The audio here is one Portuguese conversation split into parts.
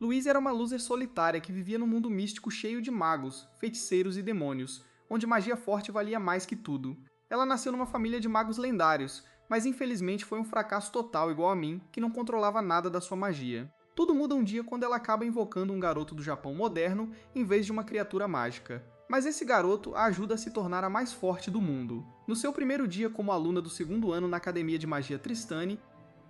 Louise era uma loser solitária que vivia num mundo místico cheio de magos, feiticeiros e demônios, onde magia forte valia mais que tudo. Ela nasceu numa família de magos lendários, mas infelizmente foi um fracasso total igual a mim, que não controlava nada da sua magia. Tudo muda um dia quando ela acaba invocando um garoto do Japão moderno em vez de uma criatura mágica. Mas esse garoto a ajuda a se tornar a mais forte do mundo. No seu primeiro dia como aluna do segundo ano na Academia de Magia Tristane,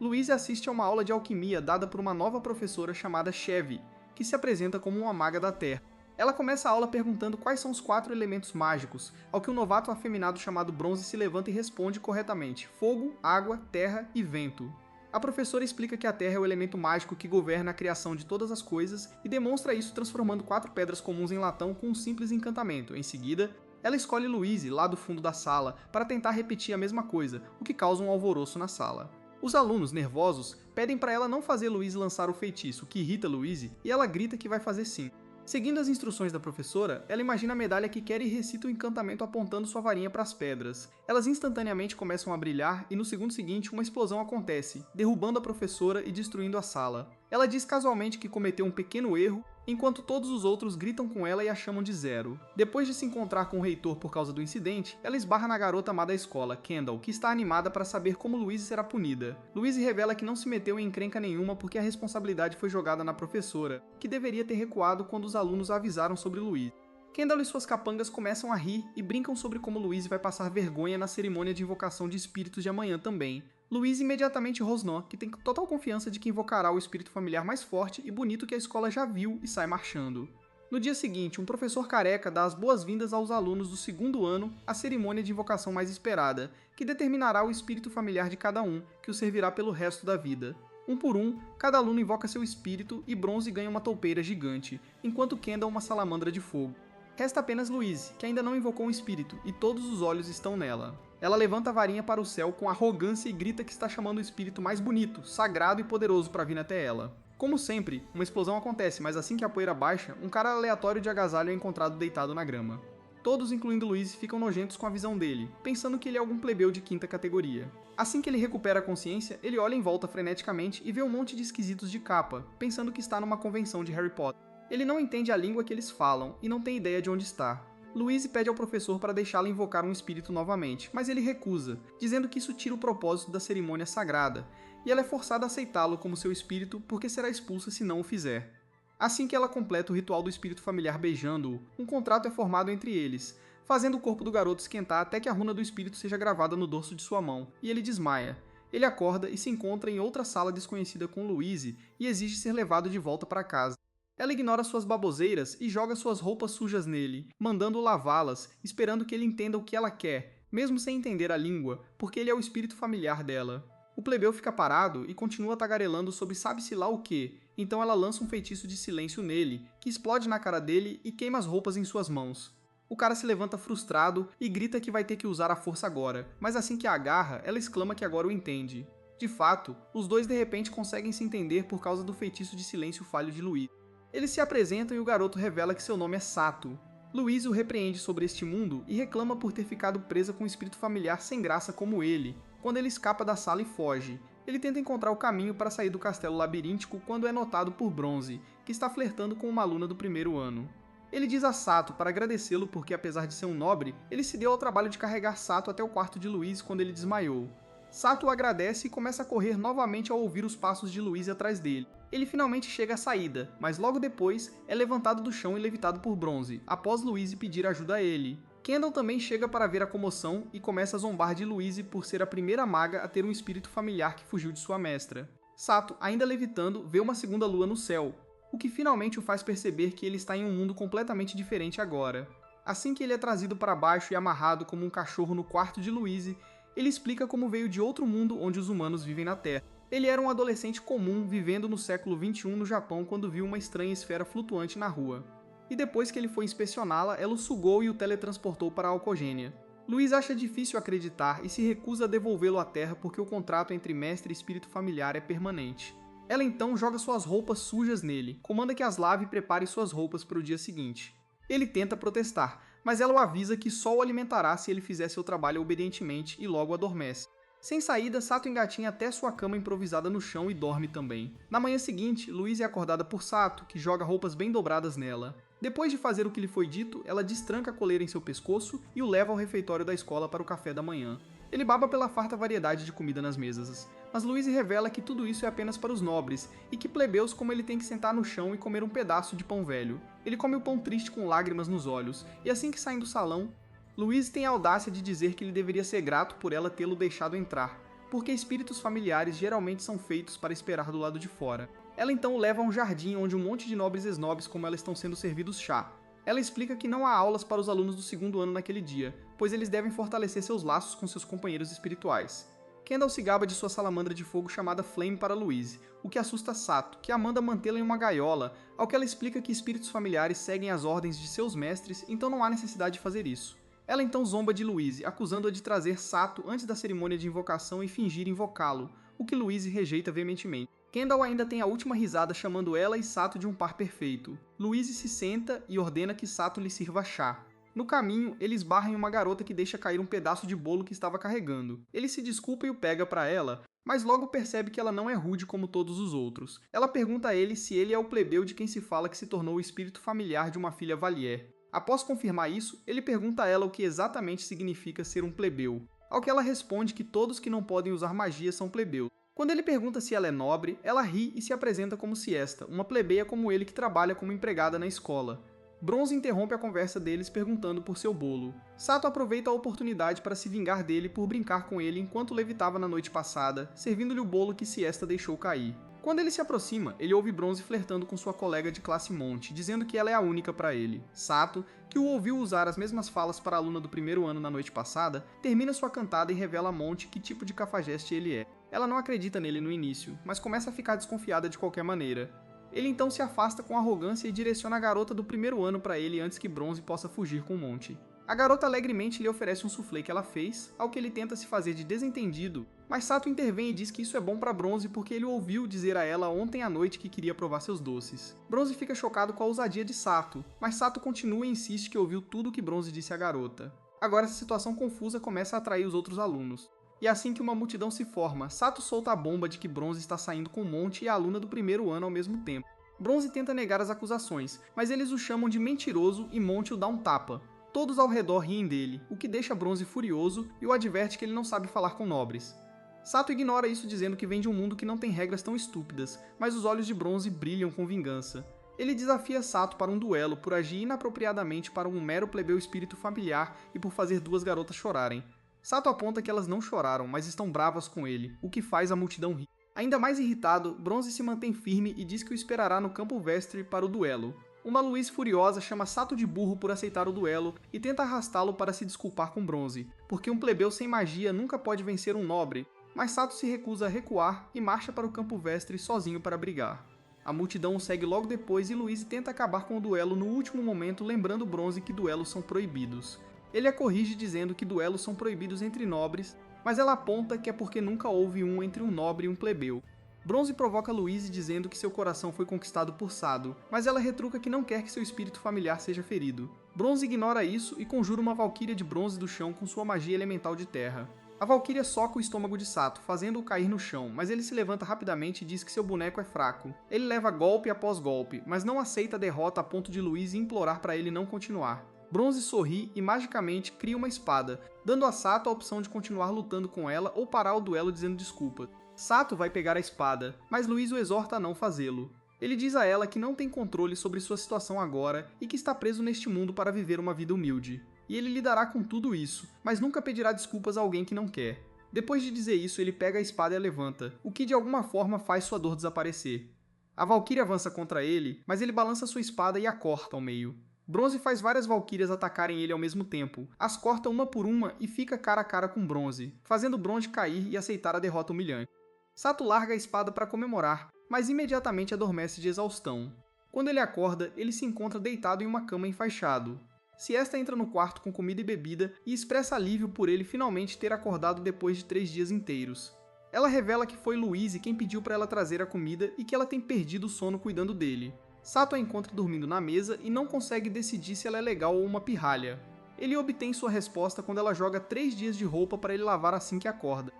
Louise assiste a uma aula de alquimia dada por uma nova professora chamada Chevy, que se apresenta como uma maga da Terra. Ela começa a aula perguntando quais são os 4 elementos mágicos, ao que um novato afeminado chamado Bronze se levanta e responde corretamente: fogo, água, terra e vento. A professora explica que a Terra é o elemento mágico que governa a criação de todas as coisas e demonstra isso transformando 4 pedras comuns em latão com um simples encantamento. Em seguida, ela escolhe Louise, lá do fundo da sala, para tentar repetir a mesma coisa, o que causa um alvoroço na sala. Os alunos, nervosos, pedem para ela não fazer Louise lançar o feitiço, o que irrita Louise, e ela grita que vai fazer sim. Seguindo as instruções da professora, ela imagina a medalha que quer e recita o encantamento apontando sua varinha para as pedras. Elas instantaneamente começam a brilhar e no segundo seguinte uma explosão acontece, derrubando a professora e destruindo a sala. Ela diz casualmente que cometeu um pequeno erro, enquanto todos os outros gritam com ela e a chamam de Zero. Depois de se encontrar com o reitor por causa do incidente, ela esbarra na garota má da escola, Kendall, que está animada para saber como Louise será punida. Louise revela que não se meteu em encrenca nenhuma porque a responsabilidade foi jogada na professora, que deveria ter recuado quando os alunos a avisaram sobre Louise. Kendall e suas capangas começam a rir e brincam sobre como Louise vai passar vergonha na cerimônia de invocação de espíritos de amanhã também. Louise imediatamente rosnã, que tem total confiança de que invocará o espírito familiar mais forte e bonito que a escola já viu e sai marchando. No dia seguinte, um professor careca dá as boas-vindas aos alunos do segundo ano à cerimônia de invocação mais esperada, que determinará o espírito familiar de cada um, que o servirá pelo resto da vida. Um por um, cada aluno invoca seu espírito e Bronze ganha uma toupeira gigante, enquanto Kendall uma salamandra de fogo. Resta apenas Louise, que ainda não invocou um espírito, e todos os olhos estão nela. Ela levanta a varinha para o céu com arrogância e grita que está chamando o espírito mais bonito, sagrado e poderoso para vir até ela. Como sempre, uma explosão acontece, mas assim que a poeira baixa, um cara aleatório de agasalho é encontrado deitado na grama. Todos, incluindo Louise, ficam nojentos com a visão dele, pensando que ele é algum plebeu de quinta categoria. Assim que ele recupera a consciência, ele olha em volta freneticamente e vê um monte de esquisitos de capa, pensando que está numa convenção de Harry Potter. Ele não entende a língua que eles falam e não tem ideia de onde está. Louise pede ao professor para deixá-la invocar um espírito novamente, mas ele recusa, dizendo que isso tira o propósito da cerimônia sagrada, e ela é forçada a aceitá-lo como seu espírito porque será expulsa se não o fizer. Assim que ela completa o ritual do espírito familiar beijando-o, um contrato é formado entre eles, fazendo o corpo do garoto esquentar até que a runa do espírito seja gravada no dorso de sua mão, e ele desmaia. Ele acorda e se encontra em outra sala desconhecida com Louise e exige ser levado de volta para casa. Ela ignora suas baboseiras e joga suas roupas sujas nele, mandando-o lavá-las, esperando que ele entenda o que ela quer, mesmo sem entender a língua, porque ele é o espírito familiar dela. O plebeu fica parado e continua tagarelando sobre sabe-se lá o que, então ela lança um feitiço de silêncio nele, que explode na cara dele e queima as roupas em suas mãos. O cara se levanta frustrado e grita que vai ter que usar a força agora, mas assim que a agarra, ela exclama que agora o entende. De fato, os dois de repente conseguem se entender por causa do feitiço de silêncio falho de Louise. Eles se apresentam e o garoto revela que seu nome é Sato. Louise o repreende sobre este mundo e reclama por ter ficado presa com um espírito familiar sem graça como ele, quando ele escapa da sala e foge. Ele tenta encontrar o caminho para sair do castelo labiríntico quando é notado por Bronze, que está flertando com uma aluna do primeiro ano. Ele diz a Sato para agradecê-lo porque, apesar de ser um nobre, ele se deu ao trabalho de carregar Sato até o quarto de Louise quando ele desmaiou. Sato o agradece e começa a correr novamente ao ouvir os passos de Louise atrás dele. Ele finalmente chega à saída, mas logo depois é levantado do chão e levitado por Bronze, após Louise pedir ajuda a ele. Kendall também chega para ver a comoção e começa a zombar de Louise por ser a primeira maga a ter um espírito familiar que fugiu de sua mestra. Sato, ainda levitando, vê uma segunda lua no céu, o que finalmente o faz perceber que ele está em um mundo completamente diferente agora. Assim que ele é trazido para baixo e amarrado como um cachorro no quarto de Louise, ele explica como veio de outro mundo onde os humanos vivem na Terra. Ele era um adolescente comum vivendo no século XXI no Japão quando viu uma estranha esfera flutuante na rua. E depois que ele foi inspecioná-la, ela o sugou e o teletransportou para a Alcogênia. Louise acha difícil acreditar e se recusa a devolvê-lo à Terra porque o contrato entre mestre e espírito familiar é permanente. Ela então joga suas roupas sujas nele, comanda que as lave e prepare suas roupas para o dia seguinte. Ele tenta protestar, mas ela o avisa que só o alimentará se ele fizer seu trabalho obedientemente e logo adormece. Sem saída, Sato engatinha até sua cama improvisada no chão e dorme também. Na manhã seguinte, Louise é acordada por Sato, que joga roupas bem dobradas nela. Depois de fazer o que lhe foi dito, ela destranca a coleira em seu pescoço e o leva ao refeitório da escola para o café da manhã. Ele baba pela farta variedade de comida nas mesas, mas Louise revela que tudo isso é apenas para os nobres e que plebeus como ele tem que sentar no chão e comer um pedaço de pão velho. Ele come o pão triste com lágrimas nos olhos, e assim que saem do salão, Louise tem a audácia de dizer que ele deveria ser grato por ela tê-lo deixado entrar, porque espíritos familiares geralmente são feitos para esperar do lado de fora. Ela então o leva a um jardim onde um monte de nobres e snobs como ela estão sendo servidos chá. Ela explica que não há aulas para os alunos do segundo ano naquele dia, pois eles devem fortalecer seus laços com seus companheiros espirituais. Kendall se gaba de sua salamandra de fogo chamada Flame para Louise, o que assusta Sato, que a manda mantê-la em uma gaiola, ao que ela explica que espíritos familiares seguem as ordens de seus mestres, então não há necessidade de fazer isso. Ela então zomba de Louise, acusando-a de trazer Sato antes da cerimônia de invocação e fingir invocá-lo, o que Louise rejeita veementemente. Kendall ainda tem a última risada chamando ela e Sato de um par perfeito. Louise se senta e ordena que Sato lhe sirva chá. No caminho, ele esbarra em uma garota que deixa cair um pedaço de bolo que estava carregando. Ele se desculpa e o pega para ela, mas logo percebe que ela não é rude como todos os outros. Ela pergunta a ele se ele é o plebeu de quem se fala que se tornou o espírito familiar de uma filha Valier. Após confirmar isso, ele pergunta a ela o que exatamente significa ser um plebeu, ao que ela responde que todos que não podem usar magia são plebeus. Quando ele pergunta se ela é nobre, ela ri e se apresenta como Siesta, uma plebeia como ele que trabalha como empregada na escola. Bronze interrompe a conversa deles perguntando por seu bolo. Sato aproveita a oportunidade para se vingar dele por brincar com ele enquanto levitava na noite passada, servindo-lhe o bolo que Siesta deixou cair. Quando ele se aproxima, ele ouve Bronze flertando com sua colega de classe Monte, dizendo que ela é a única para ele. Sato, que o ouviu usar as mesmas falas para a aluna do primeiro ano na noite passada, termina sua cantada e revela a Monte que tipo de cafajeste ele é. Ela não acredita nele no início, mas começa a ficar desconfiada de qualquer maneira. Ele então se afasta com arrogância e direciona a garota do primeiro ano para ele antes que Bronze possa fugir com Monte. A garota alegremente lhe oferece um soufflé que ela fez, ao que ele tenta se fazer de desentendido, mas Sato intervém e diz que isso é bom para Bronze porque ele ouviu dizer a ela ontem à noite que queria provar seus doces. Bronze fica chocado com a ousadia de Sato, mas Sato continua e insiste que ouviu tudo o que Bronze disse à garota. Agora essa situação confusa começa a atrair os outros alunos. E assim que uma multidão se forma, Sato solta a bomba de que Bronze está saindo com Monte e a aluna do primeiro ano ao mesmo tempo. Bronze tenta negar as acusações, mas eles o chamam de mentiroso e Monte o dá um tapa. Todos ao redor riem dele, o que deixa Bronze furioso e o adverte que ele não sabe falar com nobres. Sato ignora isso dizendo que vem de um mundo que não tem regras tão estúpidas, mas os olhos de Bronze brilham com vingança. Ele desafia Sato para um duelo por agir inapropriadamente para um mero plebeu espírito familiar e por fazer duas garotas chorarem. Sato aponta que elas não choraram, mas estão bravas com ele, o que faz a multidão rir. Ainda mais irritado, Bronze se mantém firme e diz que o esperará no campo vestre para o duelo. Uma Louise furiosa chama Sato de burro por aceitar o duelo e tenta arrastá-lo para se desculpar com Bronze, porque um plebeu sem magia nunca pode vencer um nobre, mas Sato se recusa a recuar e marcha para o campo vestre sozinho para brigar. A multidão o segue logo depois e Louise tenta acabar com o duelo no último momento, lembrando Bronze que duelos são proibidos. Ele a corrige dizendo que duelos são proibidos entre nobres, mas ela aponta que é porque nunca houve um entre um nobre e um plebeu. Bronze provoca Louise dizendo que seu coração foi conquistado por Sado, mas ela retruca que não quer que seu espírito familiar seja ferido. Bronze ignora isso e conjura uma valquíria de bronze do chão com sua magia elemental de terra. A valquíria soca o estômago de Sato, fazendo-o cair no chão, mas ele se levanta rapidamente e diz que seu boneco é fraco. Ele leva golpe após golpe, mas não aceita a derrota a ponto de Louise implorar para ele não continuar. Bronze sorri e magicamente cria uma espada, dando a Sato a opção de continuar lutando com ela ou parar o duelo dizendo desculpa. Sato vai pegar a espada, mas Louise o exorta a não fazê-lo. Ele diz a ela que não tem controle sobre sua situação agora e que está preso neste mundo para viver uma vida humilde. E ele lidará com tudo isso, mas nunca pedirá desculpas a alguém que não quer. Depois de dizer isso, ele pega a espada e a levanta, o que de alguma forma faz sua dor desaparecer. A valquíria avança contra ele, mas ele balança sua espada e a corta ao meio. Bronze faz várias valquírias atacarem ele ao mesmo tempo, as corta uma por uma e fica cara a cara com Bronze, fazendo Bronze cair e aceitar a derrota humilhante. Sato larga a espada para comemorar, mas imediatamente adormece de exaustão. Quando ele acorda, ele se encontra deitado em uma cama enfaixado. Siesta entra no quarto com comida e bebida e expressa alívio por ele finalmente ter acordado depois de 3 dias inteiros. Ela revela que foi Louise quem pediu para ela trazer a comida e que ela tem perdido o sono cuidando dele. Sato a encontra dormindo na mesa e não consegue decidir se ela é legal ou uma pirralha. Ele obtém sua resposta quando ela joga 3 dias de roupa para ele lavar assim que acorda.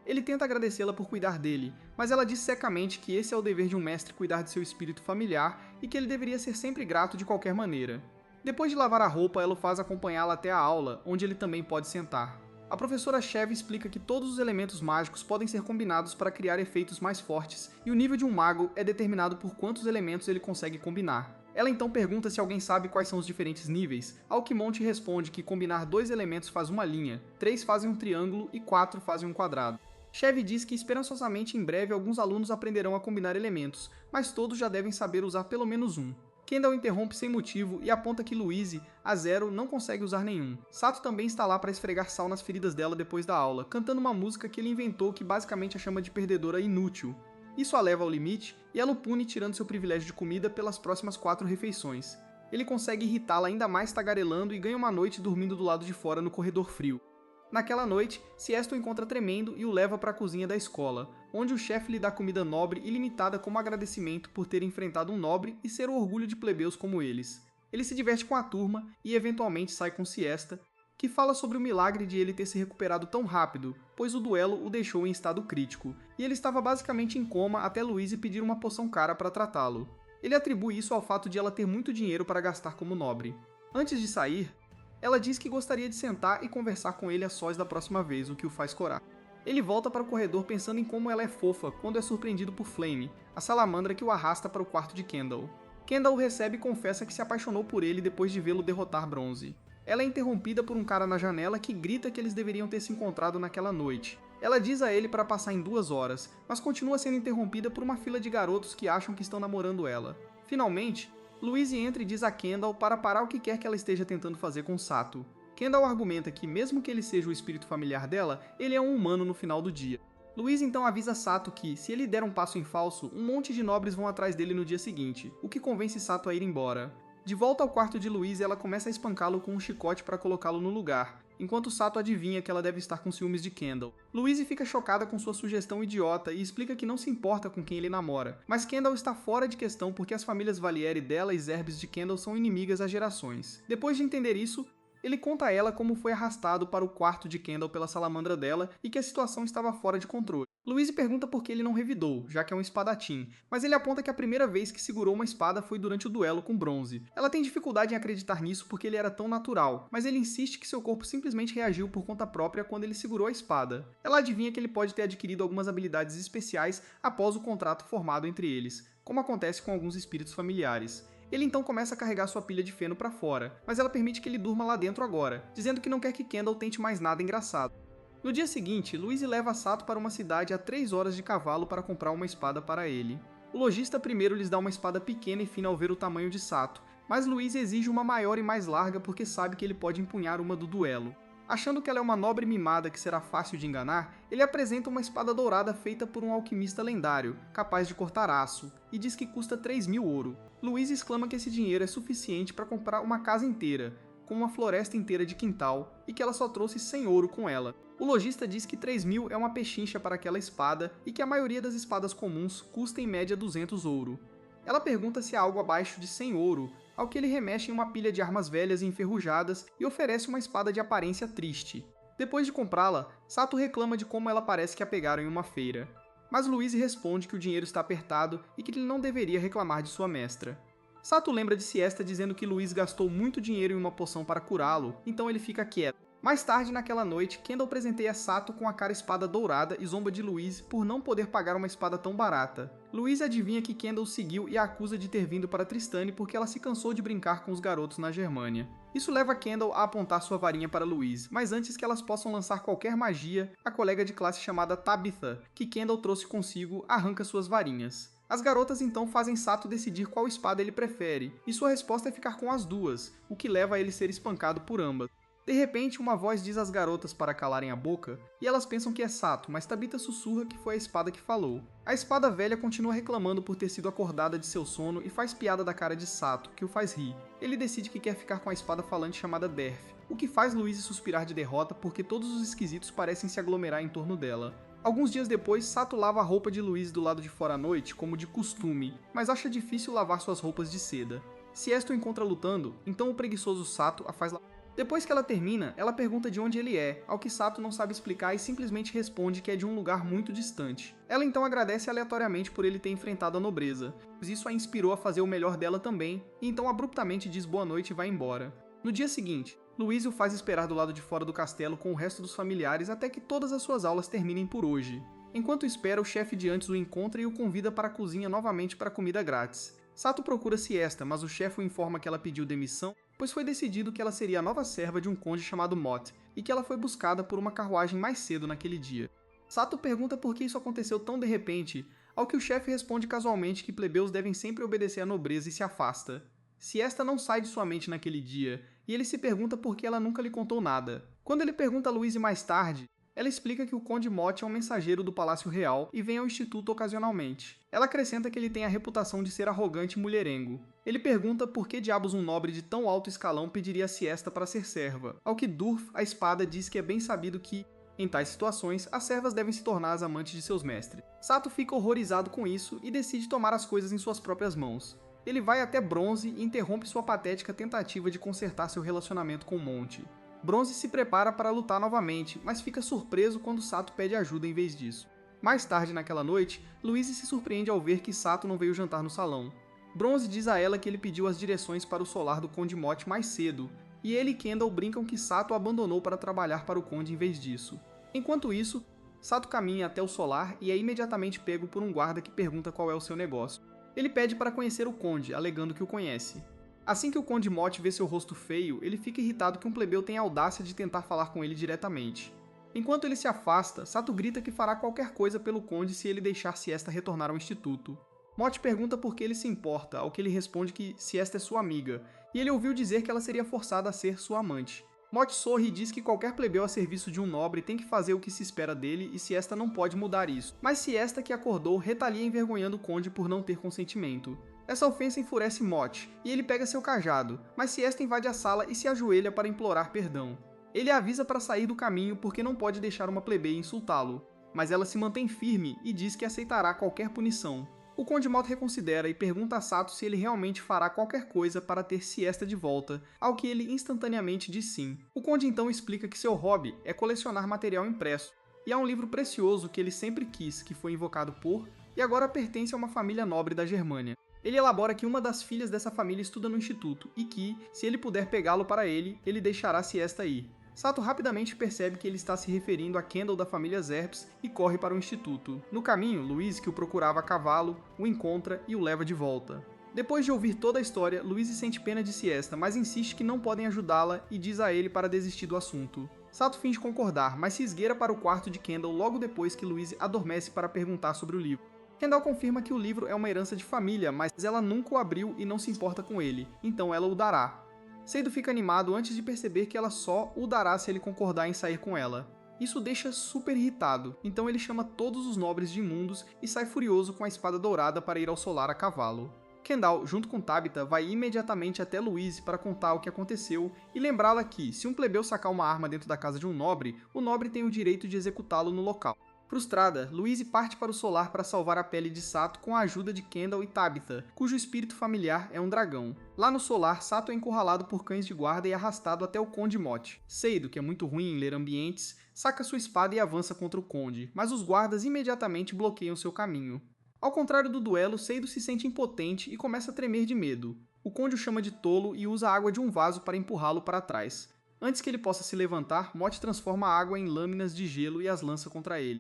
Ele tenta agradecê-la por cuidar dele, mas ela diz secamente que esse é o dever de um mestre cuidar de seu espírito familiar e que ele deveria ser sempre grato de qualquer maneira. Depois de lavar a roupa, ela o faz acompanhá-la até a aula, onde ele também pode sentar. A professora Chev explica que todos os elementos mágicos podem ser combinados para criar efeitos mais fortes, e o nível de um mago é determinado por quantos elementos ele consegue combinar. Ela então pergunta se alguém sabe quais são os diferentes níveis, ao que Monty responde que combinar 2 elementos faz uma linha, 3 fazem um triângulo e 4 fazem um quadrado. Chev diz que esperançosamente em breve alguns alunos aprenderão a combinar elementos, mas todos já devem saber usar pelo menos um. Kendall interrompe sem motivo e aponta que Louise, a Zero, não consegue usar nenhum. Sato também está lá para esfregar sal nas feridas dela depois da aula, cantando uma música que ele inventou que basicamente a chama de perdedora inútil. Isso a leva ao limite e ela o pune tirando seu privilégio de comida pelas próximas 4 refeições. Ele consegue irritá-la ainda mais tagarelando e ganha uma noite dormindo do lado de fora no corredor frio. Naquela noite, Siesto o encontra tremendo e o leva para a cozinha da escola, onde o chefe lhe dá comida nobre e limitada como agradecimento por ter enfrentado um nobre e ser o orgulho de plebeus como eles. Ele se diverte com a turma e eventualmente sai com Siesta, que fala sobre o milagre de ele ter se recuperado tão rápido, pois o duelo o deixou em estado crítico, e ele estava basicamente em coma até Louise pedir uma poção cara para tratá-lo. Ele atribui isso ao fato de ela ter muito dinheiro para gastar como nobre. Antes de sair, ela diz que gostaria de sentar e conversar com ele a sós da próxima vez, o que o faz corar. Ele volta para o corredor pensando em como ela é fofa quando é surpreendido por Flame, a salamandra que o arrasta para o quarto de Kendall. Kendall o recebe e confessa que se apaixonou por ele depois de vê-lo derrotar Bronze. Ela é interrompida por um cara na janela que grita que eles deveriam ter se encontrado naquela noite. Ela diz a ele para passar em 2 horas, mas continua sendo interrompida por uma fila de garotos que acham que estão namorando ela. Finalmente, Louise entra e diz a Kendall para parar o que quer que ela esteja tentando fazer com Sato. Kendall argumenta que, mesmo que ele seja o espírito familiar dela, ele é um humano no final do dia. Louise então avisa Sato que, se ele der um passo em falso, um monte de nobres vão atrás dele no dia seguinte, o que convence Sato a ir embora. De volta ao quarto de Louise, ela começa a espancá-lo com um chicote para colocá-lo no lugar, enquanto Sato adivinha que ela deve estar com ciúmes de Kendall. Louise fica chocada com sua sugestão idiota e explica que não se importa com quem ele namora, mas Kendall está fora de questão porque as famílias Valieri dela e Zerbes de Kendall são inimigas há gerações. Depois de entender isso, ele conta a ela como foi arrastado para o quarto de Kendall pela salamandra dela e que a situação estava fora de controle. Louise pergunta por que ele não revidou, já que é um espadatim, mas ele aponta que a primeira vez que segurou uma espada foi durante o duelo com Bronze. Ela tem dificuldade em acreditar nisso porque ele era tão natural, mas ele insiste que seu corpo simplesmente reagiu por conta própria quando ele segurou a espada. Ela adivinha que ele pode ter adquirido algumas habilidades especiais após o contrato formado entre eles, como acontece com alguns espíritos familiares. Ele então começa a carregar sua pilha de feno para fora, mas ela permite que ele durma lá dentro agora, dizendo que não quer que Kendall tente mais nada engraçado. No dia seguinte, Louise leva Sato para uma cidade a 3 horas de cavalo para comprar uma espada para ele. O lojista primeiro lhes dá uma espada pequena e fina ao ver o tamanho de Sato, mas Louise exige uma maior e mais larga porque sabe que ele pode empunhar uma do duelo. Achando que ela é uma nobre mimada que será fácil de enganar, ele apresenta uma espada dourada feita por um alquimista lendário, capaz de cortar aço, e diz que custa 3.000 ouro. Louise exclama que esse dinheiro é suficiente para comprar uma casa inteira, com uma floresta inteira de quintal, e que ela só trouxe 100 ouro com ela. O lojista diz que 3.000 é uma pechincha para aquela espada e que a maioria das espadas comuns custa em média 200 ouro. Ela pergunta se há algo abaixo de 100 ouro, ao que ele remexe em uma pilha de armas velhas e enferrujadas e oferece uma espada de aparência triste. Depois de comprá-la, Sato reclama de como ela parece que a pegaram em uma feira. Mas Louise responde que o dinheiro está apertado e que ele não deveria reclamar de sua mestra. Sato lembra de Siesta dizendo que Louise gastou muito dinheiro em uma poção para curá-lo, então ele fica quieto. Mais tarde naquela noite, Kendall presenteia Sato com a cara espada dourada e zomba de Louise por não poder pagar uma espada tão barata. Louise adivinha que Kendall seguiu e a acusa de ter vindo para Tristane porque ela se cansou de brincar com os garotos na Germânia. Isso leva Kendall a apontar sua varinha para Louise, mas antes que elas possam lançar qualquer magia, a colega de classe chamada Tabitha, que Kendall trouxe consigo, arranca suas varinhas. As garotas então fazem Sato decidir qual espada ele prefere, e sua resposta é ficar com as duas, o que leva a ele ser espancado por ambas. De repente, uma voz diz às garotas para calarem a boca, e elas pensam que é Sato, mas Tabitha sussurra que foi a espada que falou. A espada velha continua reclamando por ter sido acordada de seu sono e faz piada da cara de Sato, que o faz rir. Ele decide que quer ficar com a espada falante chamada Derf, o que faz Louise suspirar de derrota porque todos os esquisitos parecem se aglomerar em torno dela. Alguns dias depois, Sato lava a roupa de Louise do lado de fora à noite, como de costume, mas acha difícil lavar suas roupas de seda. Siesto o encontra lutando, então o preguiçoso Sato a faz lavar. Depois que ela termina, ela pergunta de onde ele é, ao que Sato não sabe explicar e simplesmente responde que é de um lugar muito distante. Ela então agradece aleatoriamente por ele ter enfrentado a nobreza, pois isso a inspirou a fazer o melhor dela também, e então abruptamente diz boa noite e vai embora. No dia seguinte, Louise o faz esperar do lado de fora do castelo com o resto dos familiares até que todas as suas aulas terminem por hoje. Enquanto espera, o chefe de antes o encontra e o convida para a cozinha novamente para comida grátis. Sato procura Siesta, mas o chefe o informa que ela pediu demissão, pois foi decidido que ela seria a nova serva de um conde chamado Mott, e que ela foi buscada por uma carruagem mais cedo naquele dia. Sato pergunta por que isso aconteceu tão de repente, ao que o chefe responde casualmente que plebeus devem sempre obedecer à nobreza e se afasta. Siesta não sai de sua mente naquele dia, e ele se pergunta por que ela nunca lhe contou nada. Quando ele pergunta a Louise mais tarde, ela explica que o Conde Mott é um mensageiro do Palácio Real e vem ao Instituto ocasionalmente. Ela acrescenta que ele tem a reputação de ser arrogante e mulherengo. Ele pergunta por que diabos um nobre de tão alto escalão pediria a Siesta para ser serva, ao que Durf, a espada, diz que é bem sabido que, em tais situações, as servas devem se tornar as amantes de seus mestres. Sato fica horrorizado com isso e decide tomar as coisas em suas próprias mãos. Ele vai até Bronze e interrompe sua patética tentativa de consertar seu relacionamento com Monte. Bronze se prepara para lutar novamente, mas fica surpreso quando Sato pede ajuda em vez disso. Mais tarde naquela noite, Louise se surpreende ao ver que Sato não veio jantar no salão. Bronze diz a ela que ele pediu as direções para o solar do Conde Mott mais cedo, e ele e Kendall brincam que Sato o abandonou para trabalhar para o Conde em vez disso. Enquanto isso, Sato caminha até o solar e é imediatamente pego por um guarda que pergunta qual é o seu negócio. Ele pede para conhecer o Conde, alegando que o conhece. Assim que o Conde Mott vê seu rosto feio, ele fica irritado que um plebeu tem a audácia de tentar falar com ele diretamente. Enquanto ele se afasta, Sato grita que fará qualquer coisa pelo Conde se ele deixar Siesta retornar ao instituto. Mott pergunta por que ele se importa, ao que ele responde que Siesta é sua amiga, e ele ouviu dizer que ela seria forçada a ser sua amante. Mott sorri e diz que qualquer plebeu a serviço de um nobre tem que fazer o que se espera dele e Siesta não pode mudar isso. Mas Siesta, que acordou, retalia envergonhando o Conde por não ter consentimento. Essa ofensa enfurece Mott, e ele pega seu cajado, mas Siesta invade a sala e se ajoelha para implorar perdão. Ele a avisa para sair do caminho porque não pode deixar uma plebeia insultá-lo, mas ela se mantém firme e diz que aceitará qualquer punição. O Conde Mott reconsidera e pergunta a Sato se ele realmente fará qualquer coisa para ter Siesta de volta, ao que ele instantaneamente diz sim. O Conde então explica que seu hobby é colecionar material impresso, e há um livro precioso que ele sempre quis, que foi invocado por, e agora pertence a uma família nobre da Germânia. Ele elabora que uma das filhas dessa família estuda no instituto, e que, se ele puder pegá-lo para ele deixará Siesta ir. Sato rapidamente percebe que ele está se referindo a Kendall da família Zerps e corre para o instituto. No caminho, Louise, que o procurava a cavalo, o encontra e o leva de volta. Depois de ouvir toda a história, Louise sente pena de Siesta, mas insiste que não podem ajudá-la e diz a ele para desistir do assunto. Sato finge concordar, mas se esgueira para o quarto de Kendall logo depois que Louise adormece para perguntar sobre o livro. Kendall confirma que o livro é uma herança de família, mas ela nunca o abriu e não se importa com ele, então ela o dará. Seido fica animado antes de perceber que ela só o dará se ele concordar em sair com ela. Isso deixa super irritado, então ele chama todos os nobres de imundos e sai furioso com a espada dourada para ir ao solar a cavalo. Kendall, junto com Tabitha, vai imediatamente até Louise para contar o que aconteceu e lembrá-la que, se um plebeu sacar uma arma dentro da casa de um nobre, o nobre tem o direito de executá-lo no local. Frustrada, Louise parte para o solar para salvar a pele de Sato com a ajuda de Kendall e Tabitha, cujo espírito familiar é um dragão. Lá no solar, Sato é encurralado por cães de guarda e arrastado até o Conde Mott. Seido, que é muito ruim em ler ambientes, saca sua espada e avança contra o Conde, mas os guardas imediatamente bloqueiam seu caminho. Ao contrário do duelo, Seido se sente impotente e começa a tremer de medo. O Conde o chama de tolo e usa a água de um vaso para empurrá-lo para trás. Antes que ele possa se levantar, Mott transforma a água em lâminas de gelo e as lança contra ele.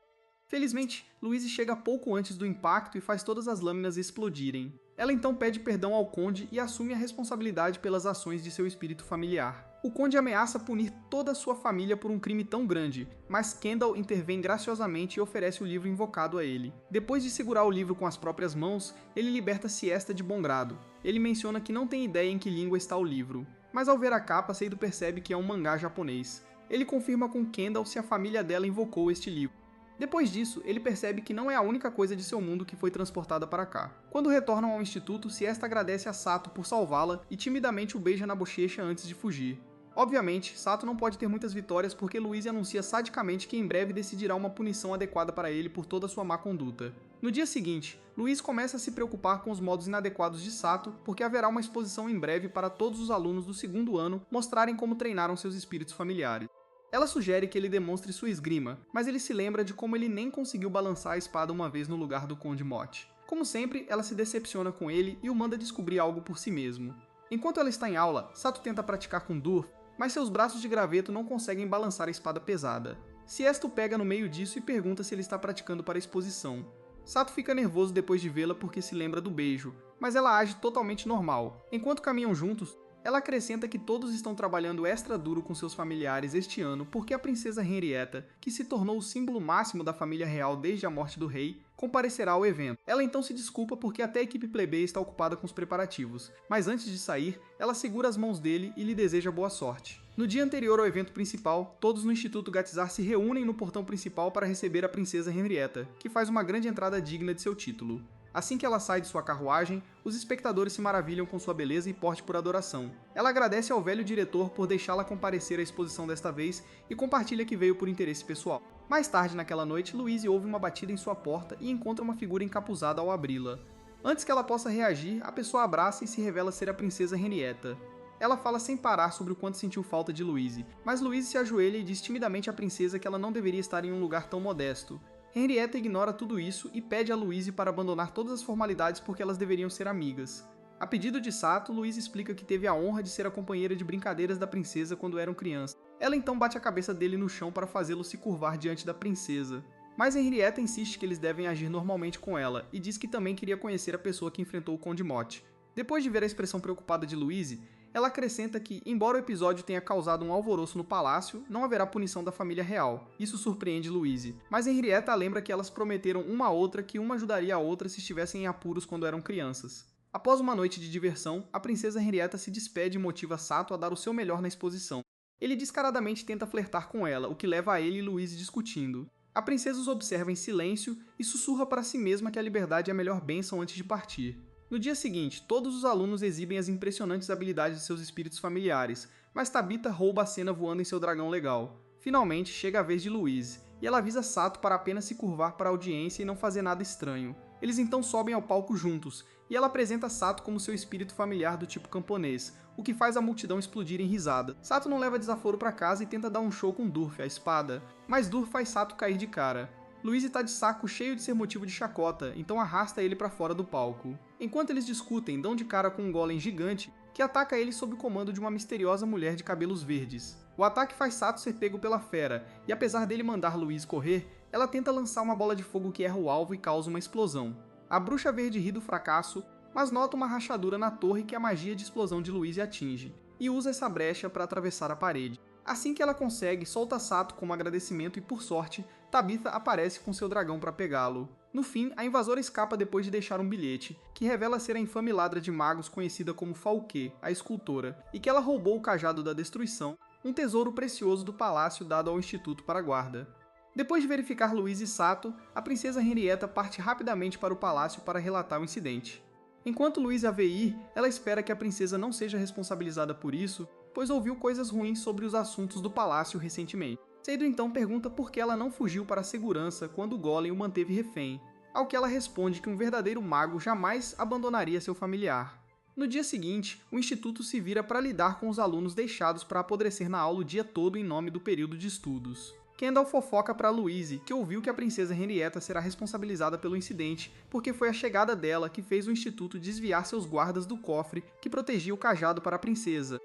Felizmente, Louise chega pouco antes do impacto e faz todas as lâminas explodirem. Ela então pede perdão ao Conde e assume a responsabilidade pelas ações de seu espírito familiar. O Conde ameaça punir toda a sua família por um crime tão grande, mas Kendall intervém graciosamente e oferece o livro invocado a ele. Depois de segurar o livro com as próprias mãos, ele liberta Siesta de bom grado. Ele menciona que não tem ideia em que língua está o livro, mas ao ver a capa, Seido percebe que é um mangá japonês. Ele confirma com Kendall se a família dela invocou este livro. Depois disso, ele percebe que não é a única coisa de seu mundo que foi transportada para cá. Quando retornam ao instituto, Siesta agradece a Sato por salvá-la e timidamente o beija na bochecha antes de fugir. Obviamente, Sato não pode ter muitas vitórias porque Louise anuncia sadicamente que em breve decidirá uma punição adequada para ele por toda sua má conduta. No dia seguinte, Louise começa a se preocupar com os modos inadequados de Sato porque haverá uma exposição em breve para todos os alunos do segundo ano mostrarem como treinaram seus espíritos familiares. Ela sugere que ele demonstre sua esgrima, mas ele se lembra de como ele nem conseguiu balançar a espada uma vez no lugar do Conde Mott. Como sempre, ela se decepciona com ele e o manda descobrir algo por si mesmo. Enquanto ela está em aula, Sato tenta praticar com Dur, mas seus braços de graveto não conseguem balançar a espada pesada. Siesto pega no meio disso e pergunta se ele está praticando para a exposição. Sato fica nervoso depois de vê-la porque se lembra do beijo, mas ela age totalmente normal. Enquanto caminham juntos, ela acrescenta que todos estão trabalhando extra duro com seus familiares este ano porque a princesa Henrietta, que se tornou o símbolo máximo da família real desde a morte do rei, comparecerá ao evento. Ela então se desculpa porque até a equipe plebeia está ocupada com os preparativos, mas antes de sair, ela segura as mãos dele e lhe deseja boa sorte. No dia anterior ao evento principal, todos no Instituto Gatzar se reúnem no portão principal para receber a princesa Henrietta, que faz uma grande entrada digna de seu título. Assim que ela sai de sua carruagem, os espectadores se maravilham com sua beleza e porte por adoração. Ela agradece ao velho diretor por deixá-la comparecer à exposição desta vez e compartilha que veio por interesse pessoal. Mais tarde naquela noite, Louise ouve uma batida em sua porta e encontra uma figura encapuzada ao abri-la. Antes que ela possa reagir, a pessoa abraça e se revela ser a princesa Henrietta. Ela fala sem parar sobre o quanto sentiu falta de Louise, mas Louise se ajoelha e diz timidamente à princesa que ela não deveria estar em um lugar tão modesto. Henrietta ignora tudo isso e pede a Louise para abandonar todas as formalidades porque elas deveriam ser amigas. A pedido de Sato, Louise explica que teve a honra de ser a companheira de brincadeiras da princesa quando eram crianças. Ela então bate a cabeça dele no chão para fazê-lo se curvar diante da princesa. Mas Henrietta insiste que eles devem agir normalmente com ela e diz que também queria conhecer a pessoa que enfrentou o Conde Mott. Depois de ver a expressão preocupada de Louise, ela acrescenta que, embora o episódio tenha causado um alvoroço no palácio, não haverá punição da família real. Isso surpreende Louise, mas Henrietta lembra que elas prometeram uma à outra que uma ajudaria a outra se estivessem em apuros quando eram crianças. Após uma noite de diversão, a princesa Henrietta se despede e motiva Sato a dar o seu melhor na exposição. Ele descaradamente tenta flertar com ela, o que leva a ele e Louise discutindo. A princesa os observa em silêncio e sussurra para si mesma que a liberdade é a melhor bênção antes de partir. No dia seguinte, todos os alunos exibem as impressionantes habilidades de seus espíritos familiares, mas Tabitha rouba a cena voando em seu dragão legal. Finalmente, chega a vez de Louise, e ela avisa Sato para apenas se curvar para a audiência e não fazer nada estranho. Eles então sobem ao palco juntos, e ela apresenta Sato como seu espírito familiar do tipo camponês, o que faz a multidão explodir em risada. Sato não leva desaforo para casa e tenta dar um show com Durf, a espada, mas Durf faz Sato cair de cara. Louise está de saco cheio de ser motivo de chacota, então arrasta ele para fora do palco. Enquanto eles discutem, dão de cara com um golem gigante que ataca ele sob o comando de uma misteriosa mulher de cabelos verdes. O ataque faz Sato ser pego pela fera, e apesar dele mandar Louise correr, ela tenta lançar uma bola de fogo que erra o alvo e causa uma explosão. A bruxa verde ri do fracasso, mas nota uma rachadura na torre que a magia de explosão de Louise atinge, e usa essa brecha para atravessar a parede. Assim que ela consegue, solta Sato como agradecimento e, por sorte, Tabitha aparece com seu dragão para pegá-lo. No fim, a invasora escapa depois de deixar um bilhete, que revela ser a infame ladra de magos conhecida como Falque, a escultora, e que ela roubou o cajado da destruição, um tesouro precioso do palácio dado ao Instituto para a guarda. Depois de verificar Louise e Sato, a princesa Henrietta parte rapidamente para o palácio para relatar o incidente. Enquanto Louise a vê ir, ela espera que a princesa não seja responsabilizada por isso, pois ouviu coisas ruins sobre os assuntos do palácio recentemente. Seido então pergunta por que ela não fugiu para a segurança quando o Golem o manteve refém, ao que ela responde que um verdadeiro mago jamais abandonaria seu familiar. No dia seguinte, o instituto se vira para lidar com os alunos deixados para apodrecer na aula o dia todo em nome do período de estudos. Kendall fofoca para Louise, que ouviu que a princesa Henrietta será responsabilizada pelo incidente, porque foi a chegada dela que fez o instituto desviar seus guardas do cofre que protegia o cajado para a princesa.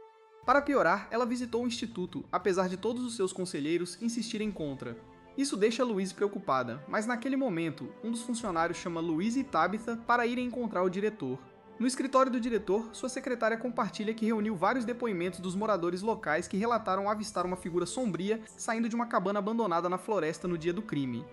Para piorar, ela visitou o instituto, apesar de todos os seus conselheiros insistirem contra. Isso deixa Louise preocupada, mas naquele momento, um dos funcionários chama Louise e Tabitha para irem encontrar o diretor. No escritório do diretor, sua secretária compartilha que reuniu vários depoimentos dos moradores locais que relataram avistar uma figura sombria saindo de uma cabana abandonada na floresta no dia do crime.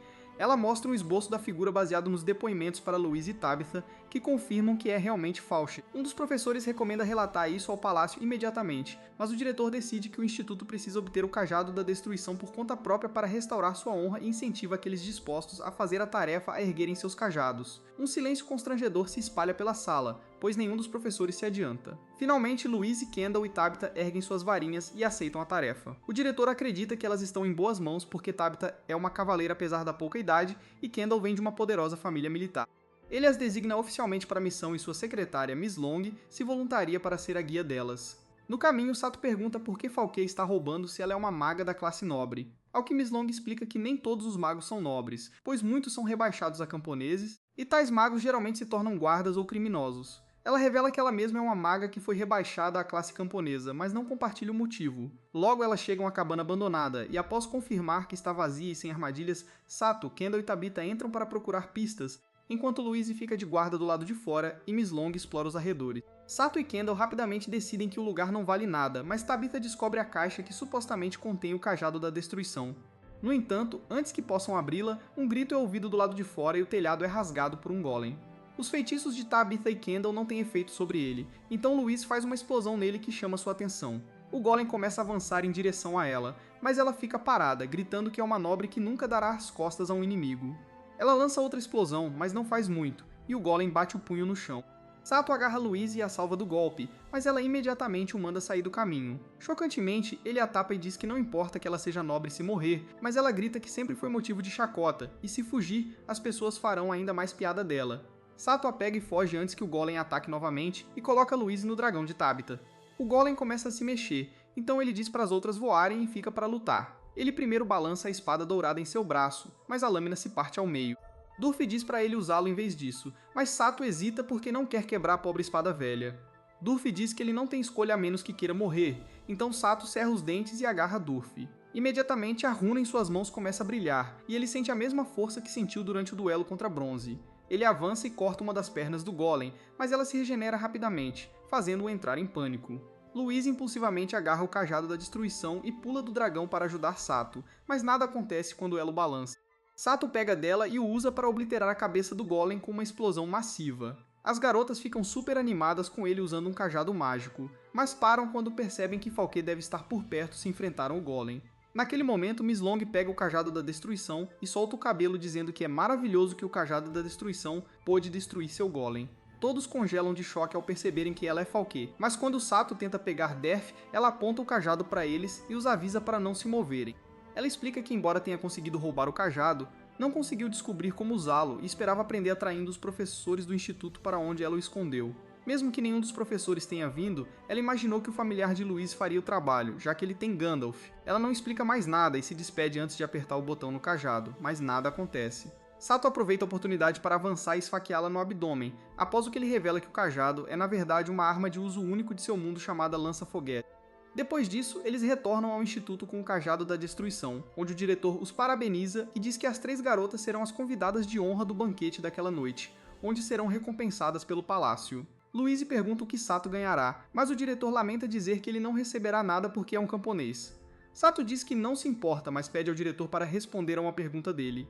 Ela mostra um esboço da figura baseado nos depoimentos para Louise e Tabitha, que confirmam que é realmente Falche. Um dos professores recomenda relatar isso ao palácio imediatamente, mas o diretor decide que o instituto precisa obter o cajado da destruição por conta própria para restaurar sua honra e incentiva aqueles dispostos a fazer a tarefa a erguerem seus cajados. Um silêncio constrangedor se espalha pela sala, pois nenhum dos professores se adianta. Finalmente, Louise, Kendall e Tabitha erguem suas varinhas e aceitam a tarefa. O diretor acredita que elas estão em boas mãos porque Tabitha é uma cavaleira apesar da pouca idade e Kendall vem de uma poderosa família militar. Ele as designa oficialmente para a missão e sua secretária, Miss Long, se voluntaria para ser a guia delas. No caminho, Sato pergunta por que Falke está roubando se ela é uma maga da classe nobre. Ao que Miss Long explica que nem todos os magos são nobres, pois muitos são rebaixados a camponeses, e tais magos geralmente se tornam guardas ou criminosos. Ela revela que ela mesma é uma maga que foi rebaixada à classe camponesa, mas não compartilha o motivo. Logo elas chegam à cabana abandonada, e após confirmar que está vazia e sem armadilhas, Sato, Kendall e Tabitha entram para procurar pistas, enquanto Louise fica de guarda do lado de fora e Miss Long explora os arredores. Sato e Kendall rapidamente decidem que o lugar não vale nada, mas Tabitha descobre a caixa que supostamente contém o cajado da destruição. No entanto, antes que possam abri-la, um grito é ouvido do lado de fora e o telhado é rasgado por um golem. Os feitiços de Tabitha e Kendall não têm efeito sobre ele, então Louise faz uma explosão nele que chama sua atenção. O golem começa a avançar em direção a ela, mas ela fica parada, gritando que é uma nobre que nunca dará as costas a um inimigo. Ela lança outra explosão, mas não faz muito, e o golem bate o punho no chão. Sato agarra Louise e a salva do golpe, mas ela imediatamente o manda sair do caminho. Chocantemente, ele a tapa e diz que não importa que ela seja nobre se morrer, mas ela grita que sempre foi motivo de chacota, e se fugir, as pessoas farão ainda mais piada dela. Sato a pega e foge antes que o golem ataque novamente e coloca Louise no dragão de Tabitha. O golem começa a se mexer, então ele diz para as outras voarem e fica para lutar. Ele primeiro balança a espada dourada em seu braço, mas a lâmina se parte ao meio. Durf diz para ele usá-lo em vez disso, mas Sato hesita porque não quer quebrar a pobre espada velha. Durf diz que ele não tem escolha a menos que queira morrer, então Sato cerra os dentes e agarra Durf. Imediatamente a runa em suas mãos começa a brilhar, e ele sente a mesma força que sentiu durante o duelo contra Bronze. Ele avança e corta uma das pernas do golem, mas ela se regenera rapidamente, fazendo-o entrar em pânico. Louise impulsivamente agarra o cajado da destruição e pula do dragão para ajudar Sato, mas nada acontece quando ela o balança. Sato pega dela e o usa para obliterar a cabeça do golem com uma explosão massiva. As garotas ficam super animadas com ele usando um cajado mágico, mas param quando percebem que Falke deve estar por perto se enfrentaram o golem. Naquele momento, Miss Long pega o cajado da destruição e solta o cabelo dizendo que é maravilhoso que o cajado da destruição pôde destruir seu golem. Todos congelam de choque ao perceberem que ela é Falke, mas quando Sato tenta pegar Derf, ela aponta o cajado para eles e os avisa para não se moverem. Ela explica que, embora tenha conseguido roubar o cajado, não conseguiu descobrir como usá-lo e esperava aprender atraindo os professores do instituto para onde ela o escondeu. Mesmo que nenhum dos professores tenha vindo, ela imaginou que o familiar de Louise faria o trabalho, já que ele tem Gandalf. Ela não explica mais nada e se despede antes de apertar o botão no cajado, mas nada acontece. Sato aproveita a oportunidade para avançar e esfaqueá-la no abdômen, após o que ele revela que o cajado é na verdade uma arma de uso único de seu mundo chamada lança-foguete. Depois disso, eles retornam ao instituto com o cajado da destruição, onde o diretor os parabeniza e diz que as 3 garotas serão as convidadas de honra do banquete daquela noite, onde serão recompensadas pelo palácio. Louise pergunta o que Sato ganhará, mas o diretor lamenta dizer que ele não receberá nada porque é um camponês. Sato diz que não se importa, mas pede ao diretor para responder a uma pergunta dele.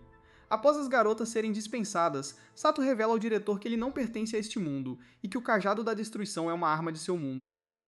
Após as garotas serem dispensadas, Sato revela ao diretor que ele não pertence a este mundo, e que o cajado da destruição é uma arma de seu mundo.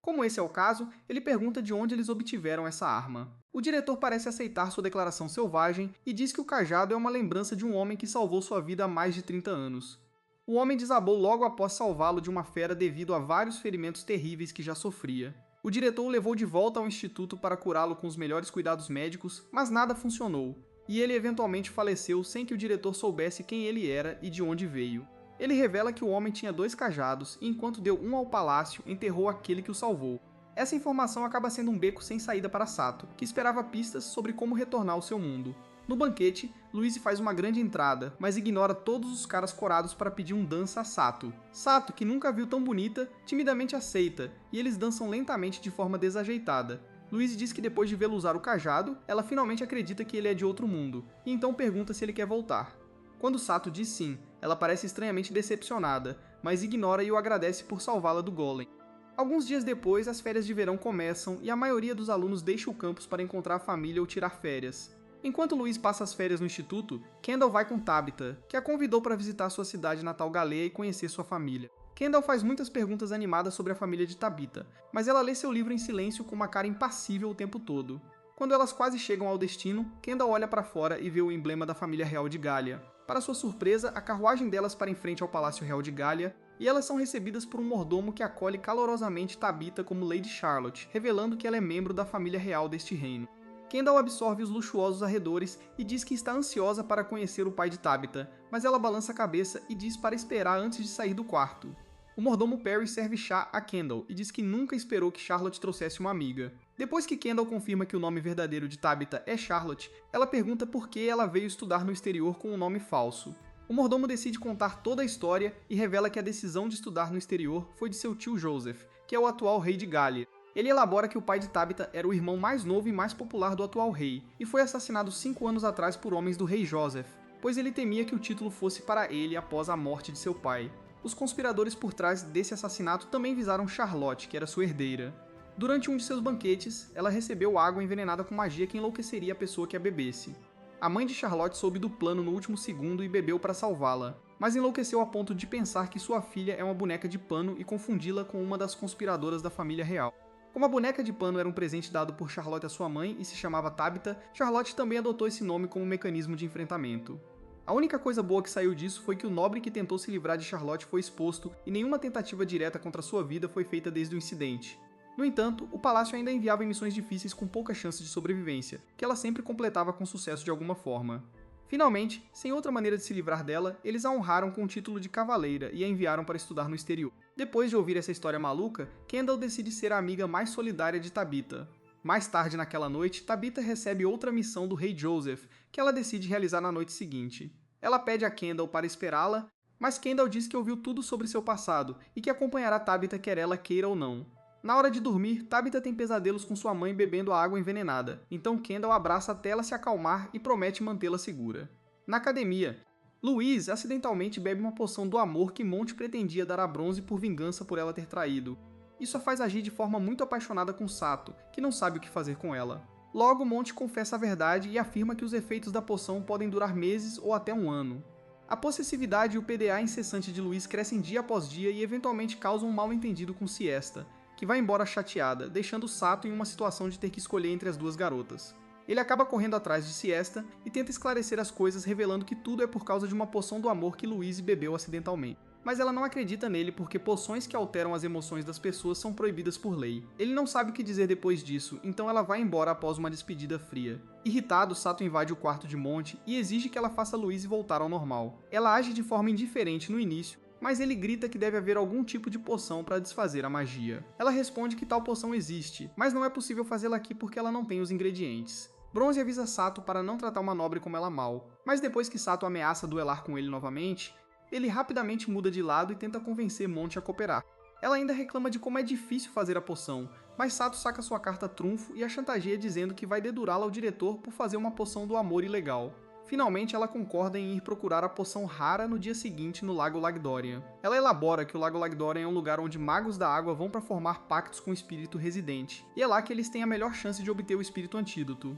Como esse é o caso, ele pergunta de onde eles obtiveram essa arma. O diretor parece aceitar sua declaração selvagem e diz que o cajado é uma lembrança de um homem que salvou sua vida há mais de 30 anos. O homem desabou logo após salvá-lo de uma fera devido a vários ferimentos terríveis que já sofria. O diretor o levou de volta ao instituto para curá-lo com os melhores cuidados médicos, mas nada funcionou, e ele eventualmente faleceu sem que o diretor soubesse quem ele era e de onde veio. Ele revela que o homem tinha 2 cajados e, enquanto deu um ao palácio, enterrou aquele que o salvou. Essa informação acaba sendo um beco sem saída para Sato, que esperava pistas sobre como retornar ao seu mundo. No banquete, Louise faz uma grande entrada, mas ignora todos os caras corados para pedir um dança a Sato. Sato, que nunca a viu tão bonita, timidamente aceita, e eles dançam lentamente de forma desajeitada. Louise diz que depois de vê-lo usar o cajado, ela finalmente acredita que ele é de outro mundo, e então pergunta se ele quer voltar. Quando Sato diz sim, ela parece estranhamente decepcionada, mas ignora e o agradece por salvá-la do golem. Alguns dias depois, as férias de verão começam e a maioria dos alunos deixa o campus para encontrar a família ou tirar férias. Enquanto Louise passa as férias no instituto, Kendall vai com Tabitha, que a convidou para visitar sua cidade natal Galeia e conhecer sua família. Kendall faz muitas perguntas animadas sobre a família de Tabitha, mas ela lê seu livro em silêncio com uma cara impassível o tempo todo. Quando elas quase chegam ao destino, Kendall olha para fora e vê o emblema da família real de Galia. Para sua surpresa, a carruagem delas para em frente ao Palácio Real de Galia, e elas são recebidas por um mordomo que acolhe calorosamente Tabitha como Lady Charlotte, revelando que ela é membro da família real deste reino. Kendall absorve os luxuosos arredores e diz que está ansiosa para conhecer o pai de Tabitha, mas ela balança a cabeça e diz para esperar antes de sair do quarto. O mordomo Perry serve chá a Kendall e diz que nunca esperou que Charlotte trouxesse uma amiga. Depois que Kendall confirma que o nome verdadeiro de Tabitha é Charlotte, ela pergunta por que ela veio estudar no exterior com um nome falso. O mordomo decide contar toda a história e revela que a decisão de estudar no exterior foi de seu tio Joseph, que é o atual rei de Galia. Ele elabora que o pai de Tabitha era o irmão mais novo e mais popular do atual rei, e foi assassinado 5 anos atrás por homens do rei Joseph, pois ele temia que o título fosse para ele após a morte de seu pai. Os conspiradores por trás desse assassinato também visaram Charlotte, que era sua herdeira. Durante um de seus banquetes, ela recebeu água envenenada com magia que enlouqueceria a pessoa que a bebesse. A mãe de Charlotte soube do plano no último segundo e bebeu para salvá-la, mas enlouqueceu a ponto de pensar que sua filha é uma boneca de pano e confundi-la com uma das conspiradoras da família real. Como a boneca de pano era um presente dado por Charlotte à sua mãe e se chamava Tabitha, Charlotte também adotou esse nome como mecanismo de enfrentamento. A única coisa boa que saiu disso foi que o nobre que tentou se livrar de Charlotte foi exposto e nenhuma tentativa direta contra sua vida foi feita desde o incidente. No entanto, o palácio ainda enviava em missões difíceis com pouca chance de sobrevivência, que ela sempre completava com sucesso de alguma forma. Finalmente, sem outra maneira de se livrar dela, eles a honraram com o título de cavaleira e a enviaram para estudar no exterior. Depois de ouvir essa história maluca, Kendall decide ser a amiga mais solidária de Tabitha. Mais tarde naquela noite, Tabitha recebe outra missão do rei Joseph, que ela decide realizar na noite seguinte. Ela pede a Kendall para esperá-la, mas Kendall diz que ouviu tudo sobre seu passado e que acompanhará Tabitha quer ela queira ou não. Na hora de dormir, Tabitha tem pesadelos com sua mãe bebendo a água envenenada, então Kendall abraça até ela se acalmar e promete mantê-la segura. Na academia, Louise acidentalmente bebe uma poção do amor que Monty pretendia dar a Bronze por vingança por ela ter traído. Isso a faz agir de forma muito apaixonada com Sato, que não sabe o que fazer com ela. Logo, Monty confessa a verdade e afirma que os efeitos da poção podem durar meses ou até um ano. A possessividade e o PDA incessante de Louise crescem dia após dia e eventualmente causam um mal-entendido com Siesta, que vai embora chateada, deixando Sato em uma situação de ter que escolher entre as duas garotas. Ele acaba correndo atrás de Siesta e tenta esclarecer as coisas, revelando que tudo é por causa de uma poção do amor que Louise bebeu acidentalmente. Mas ela não acredita nele porque poções que alteram as emoções das pessoas são proibidas por lei. Ele não sabe o que dizer depois disso, então ela vai embora após uma despedida fria. Irritado, Sato invade o quarto de Monty e exige que ela faça Louise voltar ao normal. Ela age de forma indiferente no início, mas ele grita que deve haver algum tipo de poção para desfazer a magia. Ela responde que tal poção existe, mas não é possível fazê-la aqui porque ela não tem os ingredientes. Bronze avisa Sato para não tratar uma nobre como ela mal, mas depois que Sato ameaça duelar com ele novamente, ele rapidamente muda de lado e tenta convencer Monty a cooperar. Ela ainda reclama de como é difícil fazer a poção, mas Sato saca sua carta trunfo e a chantageia dizendo que vai dedurá-la ao diretor por fazer uma poção do amor ilegal. Finalmente, ela concorda em ir procurar a poção rara no dia seguinte no Lago Lagdorian. Ela elabora que o Lago Lagdorian é um lugar onde magos da água vão para formar pactos com o espírito residente, e é lá que eles têm a melhor chance de obter o espírito antídoto.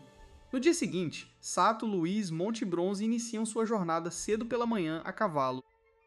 No dia seguinte, Sato, Louise, Monty e Bronze iniciam sua jornada cedo pela manhã a cavalo.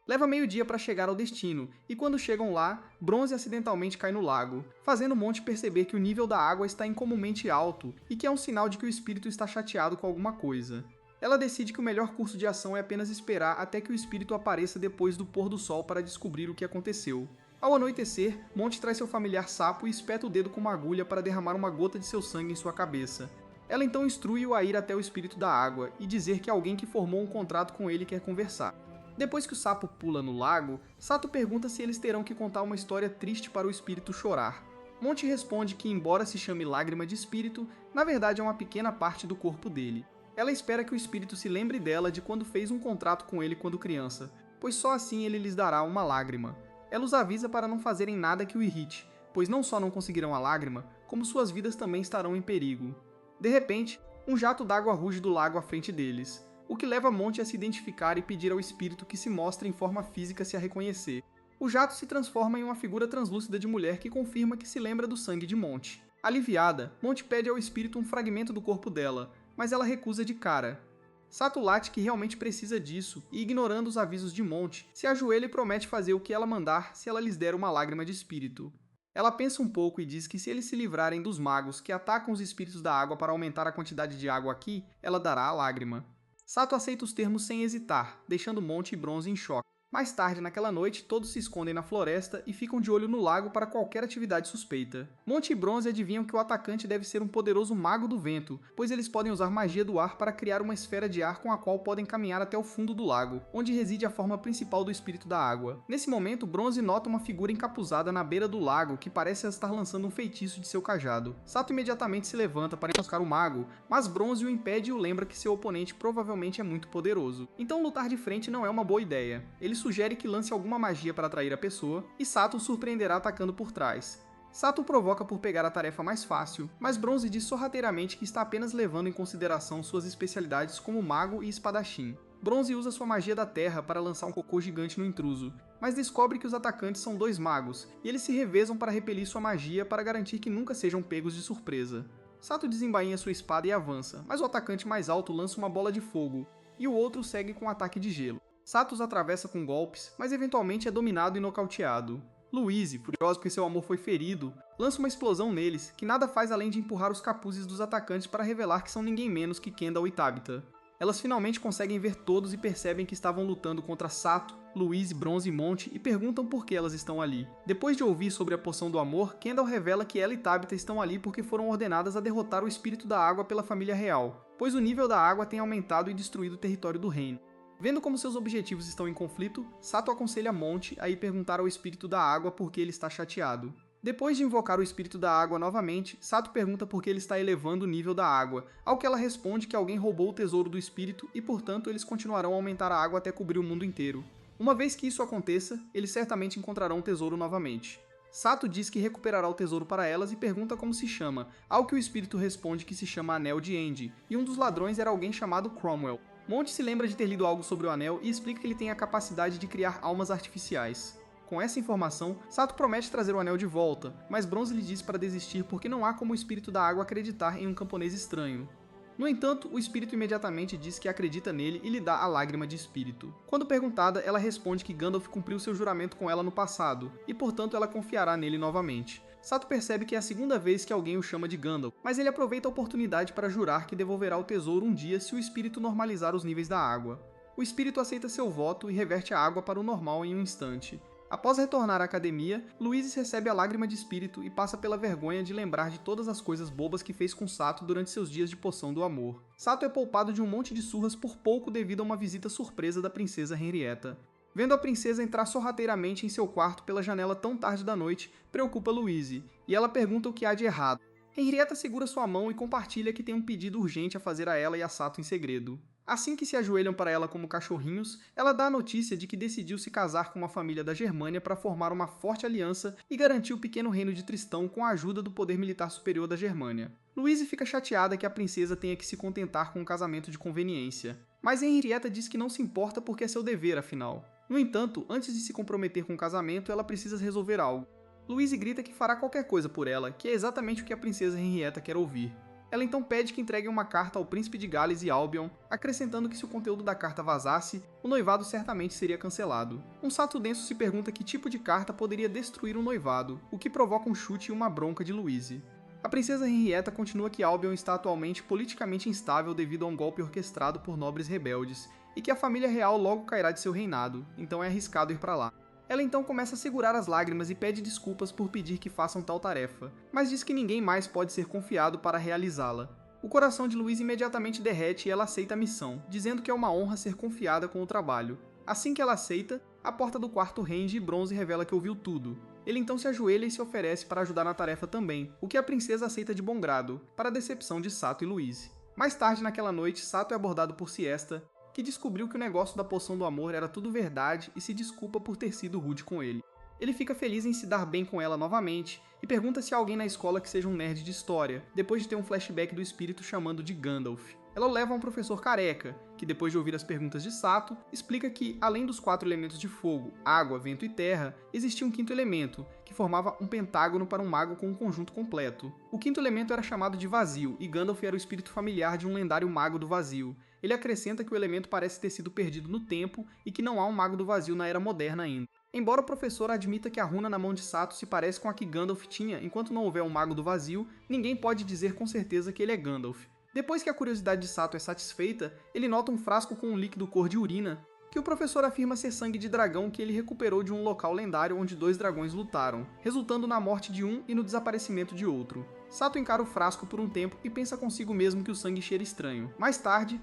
Leva meio-dia para chegar ao destino, e quando chegam lá, Bronze acidentalmente cai no lago, fazendo Monty perceber que o nível da água está incomumente alto e que é um sinal de que o espírito está chateado com alguma coisa. Ela decide que o melhor curso de ação é apenas esperar até que o espírito apareça depois do pôr do sol para descobrir o que aconteceu. Ao anoitecer, Monty traz seu familiar sapo e espeta o dedo com uma agulha para derramar uma gota de seu sangue em sua cabeça. Ela então instrui-o a ir até o espírito da água e dizer que alguém que formou um contrato com ele quer conversar. Depois que o sapo pula no lago, Sato pergunta se eles terão que contar uma história triste para o espírito chorar. Monty responde que, embora se chame lágrima de espírito, na verdade é uma pequena parte do corpo dele. Ela espera que o espírito se lembre dela de quando fez um contrato com ele quando criança, pois só assim ele lhes dará uma lágrima. Ela os avisa para não fazerem nada que o irrite, pois não só não conseguirão a lágrima, como suas vidas também estarão em perigo. De repente, um jato d'água ruge do lago à frente deles, o que leva Monty a se identificar e pedir ao espírito que se mostre em forma física se a reconhecer. O jato se transforma em uma figura translúcida de mulher que confirma que se lembra do sangue de Monty. Aliviada, Monty pede ao espírito um fragmento do corpo dela, mas ela recusa de cara. Sato late que realmente precisa disso e, ignorando os avisos de Monty, se ajoelha e promete fazer o que ela mandar se ela lhes der uma lágrima de espírito. Ela pensa um pouco e diz que se eles se livrarem dos magos que atacam os espíritos da água para aumentar a quantidade de água aqui, ela dará a lágrima. Sato aceita os termos sem hesitar, deixando Monte e Bronze em choque. Mais tarde naquela noite, todos se escondem na floresta e ficam de olho no lago para qualquer atividade suspeita. Monte e Bronze adivinham que o atacante deve ser um poderoso mago do vento, pois eles podem usar magia do ar para criar uma esfera de ar com a qual podem caminhar até o fundo do lago, onde reside a forma principal do espírito da água. Nesse momento, Bronze nota uma figura encapuzada na beira do lago que parece estar lançando um feitiço de seu cajado. Sato imediatamente se levanta para emboscar o mago, mas Bronze o impede e o lembra que seu oponente provavelmente é muito poderoso. Então lutar de frente não é uma boa ideia. Ele sugere que lance alguma magia para atrair a pessoa, e Sato o surpreenderá atacando por trás. Sato o provoca por pegar a tarefa mais fácil, mas Bronze diz sorrateiramente que está apenas levando em consideração suas especialidades como mago e espadachim. Bronze usa sua magia da terra para lançar um cocô gigante no intruso, mas descobre que os atacantes são dois magos, e eles se revezam para repelir sua magia para garantir que nunca sejam pegos de surpresa. Sato desembainha sua espada e avança, mas o atacante mais alto lança uma bola de fogo, e o outro segue com um ataque de gelo. Sato os atravessa com golpes, mas eventualmente é dominado e nocauteado. Louise, furiosa porque seu amor foi ferido, lança uma explosão neles, que nada faz além de empurrar os capuzes dos atacantes para revelar que são ninguém menos que Kendall e Tabitha. Elas finalmente conseguem ver todos e percebem que estavam lutando contra Sato, Louise, Bronze e Monte e perguntam por que elas estão ali. Depois de ouvir sobre a poção do amor, Kendall revela que ela e Tabitha estão ali porque foram ordenadas a derrotar o espírito da água pela família real, pois o nível da água tem aumentado e destruído o território do reino. Vendo como seus objetivos estão em conflito, Sato aconselha Monte a ir perguntar ao espírito da água por que ele está chateado. Depois de invocar o espírito da água novamente, Sato pergunta por que ele está elevando o nível da água, ao que ela responde que alguém roubou o tesouro do espírito e, portanto, eles continuarão a aumentar a água até cobrir o mundo inteiro. Uma vez que isso aconteça, eles certamente encontrarão o tesouro novamente. Sato diz que recuperará o tesouro para elas e pergunta como se chama, ao que o espírito responde que se chama Anel de End, e um dos ladrões era alguém chamado Cromwell. Monte se lembra de ter lido algo sobre o anel e explica que ele tem a capacidade de criar almas artificiais. Com essa informação, Sato promete trazer o anel de volta, mas Bronze lhe diz para desistir porque não há como o espírito da água acreditar em um camponês estranho. No entanto, o espírito imediatamente diz que acredita nele e lhe dá a lágrima de espírito. Quando perguntada, ela responde que Gandalf cumpriu seu juramento com ela no passado, e portanto ela confiará nele novamente. Sato percebe que é a segunda vez que alguém o chama de Gandalf, mas ele aproveita a oportunidade para jurar que devolverá o tesouro um dia se o espírito normalizar os níveis da água. O espírito aceita seu voto e reverte a água para o normal em um instante. Após retornar à academia, Louise recebe a lágrima de espírito e passa pela vergonha de lembrar de todas as coisas bobas que fez com Sato durante seus dias de poção do amor. Sato é poupado de um monte de surras por pouco devido a uma visita surpresa da princesa Henrietta. Vendo a princesa entrar sorrateiramente em seu quarto pela janela tão tarde da noite, preocupa Louise, e ela pergunta o que há de errado. Henrietta segura sua mão e compartilha que tem um pedido urgente a fazer a ela e a Sato em segredo. Assim que se ajoelham para ela como cachorrinhos, ela dá a notícia de que decidiu se casar com uma família da Germânia para formar uma forte aliança e garantir o pequeno reino de Tristão com a ajuda do poder militar superior da Germânia. Louise fica chateada que a princesa tenha que se contentar com um casamento de conveniência, mas Henrietta diz que não se importa porque é seu dever, afinal. No entanto, antes de se comprometer com o casamento, ela precisa resolver algo. Louise grita que fará qualquer coisa por ela, que é exatamente o que a princesa Henrietta quer ouvir. Ela então pede que entreguem uma carta ao príncipe de Gales e Albion, acrescentando que se o conteúdo da carta vazasse, o noivado certamente seria cancelado. Um Sato denso se pergunta que tipo de carta poderia destruir um noivado, o que provoca um chute e uma bronca de Louise. A princesa Henrietta continua que Albion está atualmente politicamente instável devido a um golpe orquestrado por nobres rebeldes, e que a família real logo cairá de seu reinado, então é arriscado ir para lá. Ela então começa a segurar as lágrimas e pede desculpas por pedir que façam tal tarefa, mas diz que ninguém mais pode ser confiado para realizá-la. O coração de Louise imediatamente derrete e ela aceita a missão, dizendo que é uma honra ser confiada com o trabalho. Assim que ela aceita, a porta do quarto rende e Bronze revela que ouviu tudo. Ele então se ajoelha e se oferece para ajudar na tarefa também, o que a princesa aceita de bom grado, para a decepção de Sato e Louise. Mais tarde naquela noite, Sato é abordado por Siesta, que descobriu que o negócio da poção do amor era tudo verdade e se desculpa por ter sido rude com ele. Ele fica feliz em se dar bem com ela novamente e pergunta se há alguém na escola que seja um nerd de história, depois de ter um flashback do espírito chamando de Gandalf. Ela o leva a um professor careca, que depois de ouvir as perguntas de Sato, explica que, além dos 4 elementos de fogo, água, vento e terra, existia um quinto elemento, que formava um pentágono para um mago com um conjunto completo. O quinto elemento era chamado de vazio, e Gandalf era o espírito familiar de um lendário mago do vazio. Ele acrescenta que o elemento parece ter sido perdido no tempo e que não há um mago do vazio na era moderna ainda. Embora o professor admita que a runa na mão de Sato se parece com a que Gandalf tinha enquanto não houver um mago do vazio, ninguém pode dizer com certeza que ele é Gandalf. Depois que a curiosidade de Sato é satisfeita, ele nota um frasco com um líquido cor de urina, que o professor afirma ser sangue de dragão que ele recuperou de um local lendário onde 2 dragões lutaram, resultando na morte de um e no desaparecimento de outro. Sato encara o frasco por um tempo e pensa consigo mesmo que o sangue cheira estranho. Mais tarde,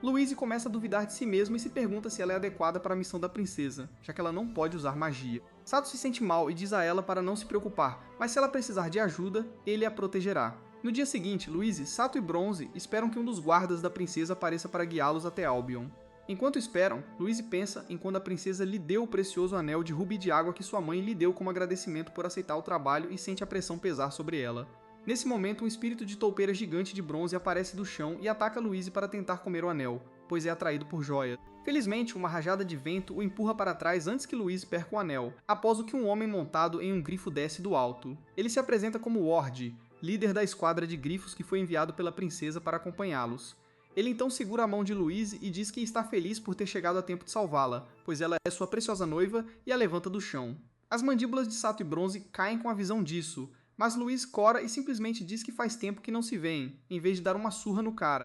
Louise começa a duvidar de si mesma e se pergunta se ela é adequada para a missão da princesa, já que ela não pode usar magia. Sato se sente mal e diz a ela para não se preocupar, mas se ela precisar de ajuda, ele a protegerá. No dia seguinte, Louise, Sato e Bronze esperam que um dos guardas da princesa apareça para guiá-los até Albion. Enquanto esperam, Louise pensa em quando a princesa lhe deu o precioso anel de rubi de água que sua mãe lhe deu como agradecimento por aceitar o trabalho e sente a pressão pesar sobre ela. Nesse momento, um espírito de toupeira gigante de bronze aparece do chão e ataca Louise para tentar comer o anel, pois é atraído por joias. Felizmente, uma rajada de vento o empurra para trás antes que Louise perca o anel, após o que um homem montado em um grifo desce do alto. Ele se apresenta como Ward, líder da esquadra de grifos que foi enviado pela princesa para acompanhá-los. Ele então segura a mão de Louise e diz que está feliz por ter chegado a tempo de salvá-la, pois ela é sua preciosa noiva e a levanta do chão. As mandíbulas de Sato e Bronze caem com a visão disso, mas Louise cora e simplesmente diz que faz tempo que não se veem, em vez de dar uma surra no cara.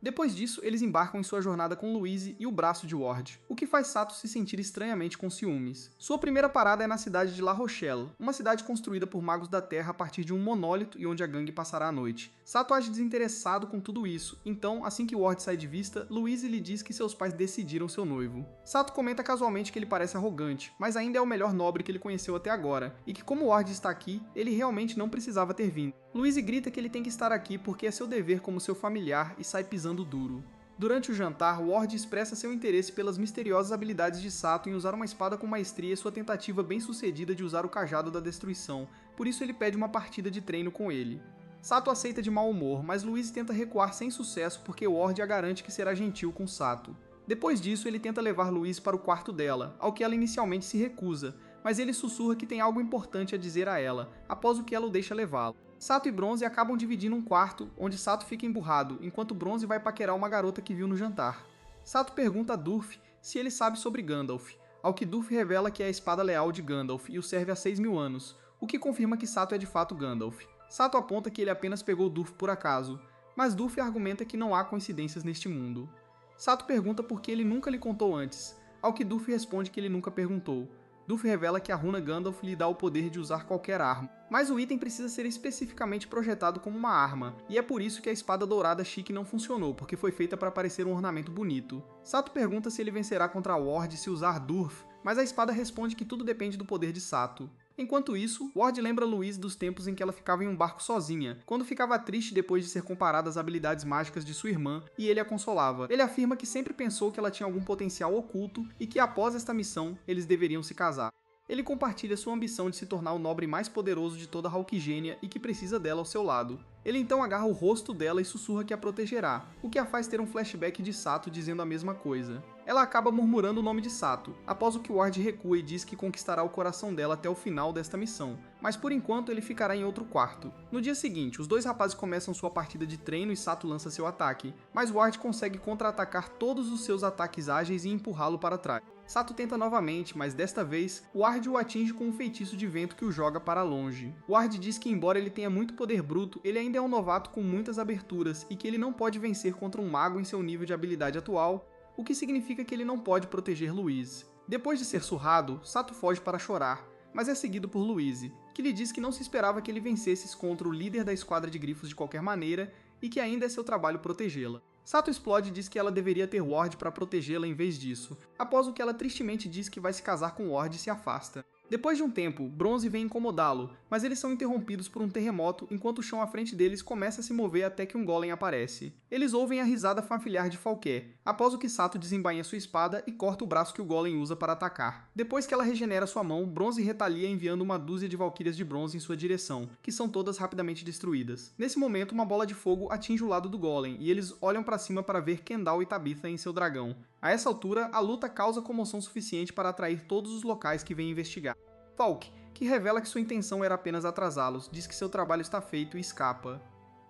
Depois disso, eles embarcam em sua jornada com Louise e o braço de Ward, o que faz Sato se sentir estranhamente com ciúmes. Sua primeira parada é na cidade de La Rochelle, uma cidade construída por magos da Terra a partir de um monólito e onde a gangue passará a noite. Sato age desinteressado com tudo isso, então, assim que Ward sai de vista, Louise lhe diz que seus pais decidiram seu noivo. Sato comenta casualmente que ele parece arrogante, mas ainda é o melhor nobre que ele conheceu até agora, e que como Ward está aqui, ele realmente não precisava ter vindo. Louise grita que ele tem que estar aqui porque é seu dever como seu familiar e sai pisando duro. Durante o jantar, Ward expressa seu interesse pelas misteriosas habilidades de Sato em usar uma espada com maestria e sua tentativa bem-sucedida de usar o cajado da destruição, por isso ele pede uma partida de treino com ele. Sato aceita de mau humor, mas Louise tenta recuar sem sucesso porque Ward a garante que será gentil com Sato. Depois disso, ele tenta levar Louise para o quarto dela, ao que ela inicialmente se recusa, mas ele sussurra que tem algo importante a dizer a ela, após o que ela o deixa levá-lo. Sato e Bronze acabam dividindo um quarto, onde Sato fica emburrado, enquanto Bronze vai paquerar uma garota que viu no jantar. Sato pergunta a Durf se ele sabe sobre Gandalf, ao que Durf revela que é a espada leal de Gandalf e o serve há 6.000 anos, o que confirma que Sato é de fato Gandalf. Sato aponta que ele apenas pegou Durf por acaso, mas Durf argumenta que não há coincidências neste mundo. Sato pergunta por que ele nunca lhe contou antes, ao que Durf responde que ele nunca perguntou. Durf revela que a runa Gandalf lhe dá o poder de usar qualquer arma, mas o item precisa ser especificamente projetado como uma arma, e é por isso que a espada dourada chique não funcionou, porque foi feita para parecer um ornamento bonito. Sato pergunta se ele vencerá contra Ward se usar Durf, mas a espada responde que tudo depende do poder de Sato. Enquanto isso, Ward lembra Louise dos tempos em que ela ficava em um barco sozinha, quando ficava triste depois de ser comparada às habilidades mágicas de sua irmã, e ele a consolava. Ele afirma que sempre pensou que ela tinha algum potencial oculto e que após esta missão, eles deveriam se casar. Ele compartilha sua ambição de se tornar o nobre mais poderoso de toda Hawkigênia e que precisa dela ao seu lado. Ele então agarra o rosto dela e sussurra que a protegerá, o que a faz ter um flashback de Sato dizendo a mesma coisa. Ela acaba murmurando o nome de Sato, após o que Ward recua e diz que conquistará o coração dela até o final desta missão, mas por enquanto ele ficará em outro quarto. No dia seguinte, os dois rapazes começam sua partida de treino e Sato lança seu ataque, mas Ward consegue contra-atacar todos os seus ataques ágeis e empurrá-lo para trás. Sato tenta novamente, mas desta vez, Ward o atinge com um feitiço de vento que o joga para longe. Ward diz que embora ele tenha muito poder bruto, ele ainda é um novato com muitas aberturas e que ele não pode vencer contra um mago em seu nível de habilidade atual, o que significa que ele não pode proteger Louise. Depois de ser surrado, Sato foge para chorar, mas é seguido por Louise, que lhe diz que não se esperava que ele vencesse contra o líder da esquadra de grifos de qualquer maneira e que ainda é seu trabalho protegê-la. Sato explode e diz que ela deveria ter Ward para protegê-la em vez disso, após o que ela tristemente diz que vai se casar com Ward e se afasta. Depois de um tempo, Bronze vem incomodá-lo, mas eles são interrompidos por um terremoto enquanto o chão à frente deles começa a se mover até que um golem aparece. Eles ouvem a risada familiar de Falquer, após o que Sato desembainha sua espada e corta o braço que o golem usa para atacar. Depois que ela regenera sua mão, Bronze retalia enviando uma dúzia de valquírias de bronze em sua direção, que são todas rapidamente destruídas. Nesse momento, uma bola de fogo atinge o lado do golem, e eles olham para cima para ver Kendall e Tabitha em seu dragão. A essa altura, a luta causa comoção suficiente para atrair todos os locais que vêm investigar. Falk, que revela que sua intenção era apenas atrasá-los, diz que seu trabalho está feito e escapa.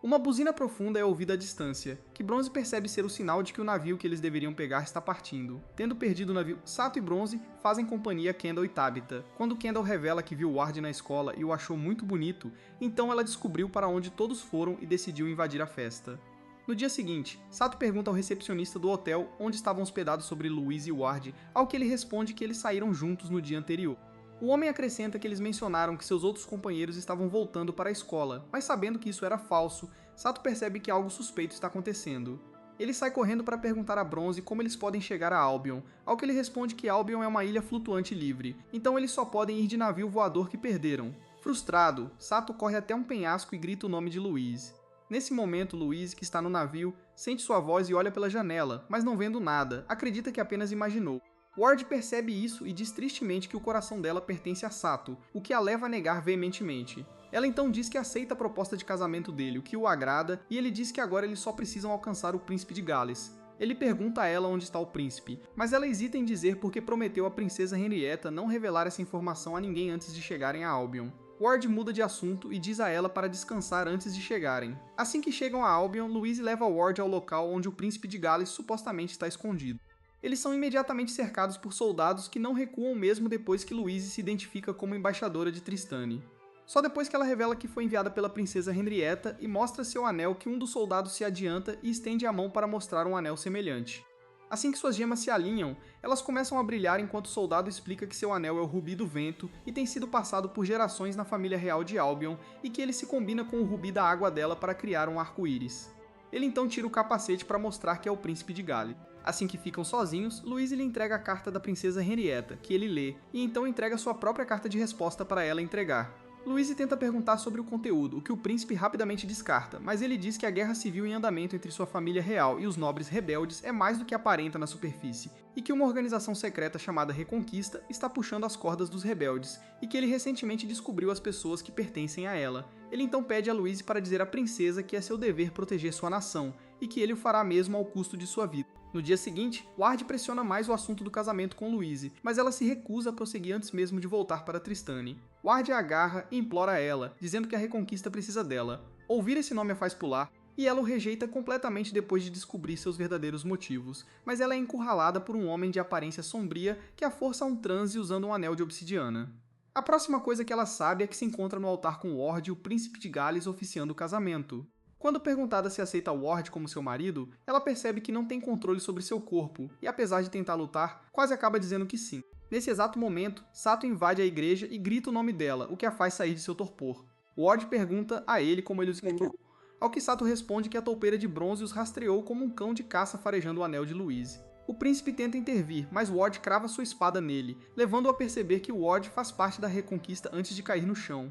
Uma buzina profunda é ouvida à distância, que Bronze percebe ser o sinal de que o navio que eles deveriam pegar está partindo. Tendo perdido o navio, Sato e Bronze fazem companhia a Kendall e Tabitha. Quando Kendall revela que viu Ward na escola e o achou muito bonito, então ela descobriu para onde todos foram e decidiu invadir a festa. No dia seguinte, Sato pergunta ao recepcionista do hotel onde estavam hospedados sobre Louise e Ward, ao que ele responde que eles saíram juntos no dia anterior. O homem acrescenta que eles mencionaram que seus outros companheiros estavam voltando para a escola, mas sabendo que isso era falso, Sato percebe que algo suspeito está acontecendo. Ele sai correndo para perguntar a Bronze como eles podem chegar a Albion, ao que ele responde que Albion é uma ilha flutuante livre, então eles só podem ir de navio voador que perderam. Frustrado, Sato corre até um penhasco e grita o nome de Louise. Nesse momento, Louise, que está no navio, sente sua voz e olha pela janela, mas não vendo nada, acredita que apenas imaginou. Ward percebe isso e diz tristemente que o coração dela pertence a Sato, o que a leva a negar veementemente. Ela então diz que aceita a proposta de casamento dele, o que o agrada, e ele diz que agora eles só precisam alcançar o príncipe de Gales. Ele pergunta a ela onde está o príncipe, mas ela hesita em dizer porque prometeu à princesa Henrietta não revelar essa informação a ninguém antes de chegarem a Albion. Ward muda de assunto e diz a ela para descansar antes de chegarem. Assim que chegam a Albion, Louise leva Ward ao local onde o príncipe de Gales supostamente está escondido. Eles são imediatamente cercados por soldados que não recuam mesmo depois que Louise se identifica como embaixadora de Tristane. Só depois que ela revela que foi enviada pela princesa Henrietta e mostra seu anel que um dos soldados se adianta e estende a mão para mostrar um anel semelhante. Assim que suas gemas se alinham, elas começam a brilhar enquanto o soldado explica que seu anel é o Rubi do Vento e tem sido passado por gerações na família real de Albion e que ele se combina com o rubi da água dela para criar um arco-íris. Ele então tira o capacete para mostrar que é o príncipe de Gales. Assim que ficam sozinhos, Louise lhe entrega a carta da princesa Henrietta, que ele lê, e então entrega sua própria carta de resposta para ela entregar. Louise tenta perguntar sobre o conteúdo, o que o príncipe rapidamente descarta, mas ele diz que a guerra civil em andamento entre sua família real e os nobres rebeldes é mais do que aparenta na superfície, e que uma organização secreta chamada Reconquista está puxando as cordas dos rebeldes, e que ele recentemente descobriu as pessoas que pertencem a ela. Ele então pede a Louise para dizer à princesa que é seu dever proteger sua nação, e que ele o fará mesmo ao custo de sua vida. No dia seguinte, Ward pressiona mais o assunto do casamento com Louise, mas ela se recusa a prosseguir antes mesmo de voltar para Tristane. Ward a agarra e implora ela, dizendo que a Reconquista precisa dela. Ouvir esse nome a faz pular, e ela o rejeita completamente depois de descobrir seus verdadeiros motivos, mas ela é encurralada por um homem de aparência sombria que a força a um transe usando um anel de obsidiana. A próxima coisa que ela sabe é que se encontra no altar com Ward e o príncipe de Gales oficiando o casamento. Quando perguntada se aceita Ward como seu marido, ela percebe que não tem controle sobre seu corpo, e apesar de tentar lutar, quase acaba dizendo que sim. Nesse exato momento, Sato invade a igreja e grita o nome dela, o que a faz sair de seu torpor. Ward pergunta a ele como ele os encontrou, ao que Sato responde que a toupeira de bronze os rastreou como um cão de caça farejando o anel de Louise. O príncipe tenta intervir, mas Ward crava sua espada nele, levando-o a perceber que Ward faz parte da Reconquista antes de cair no chão.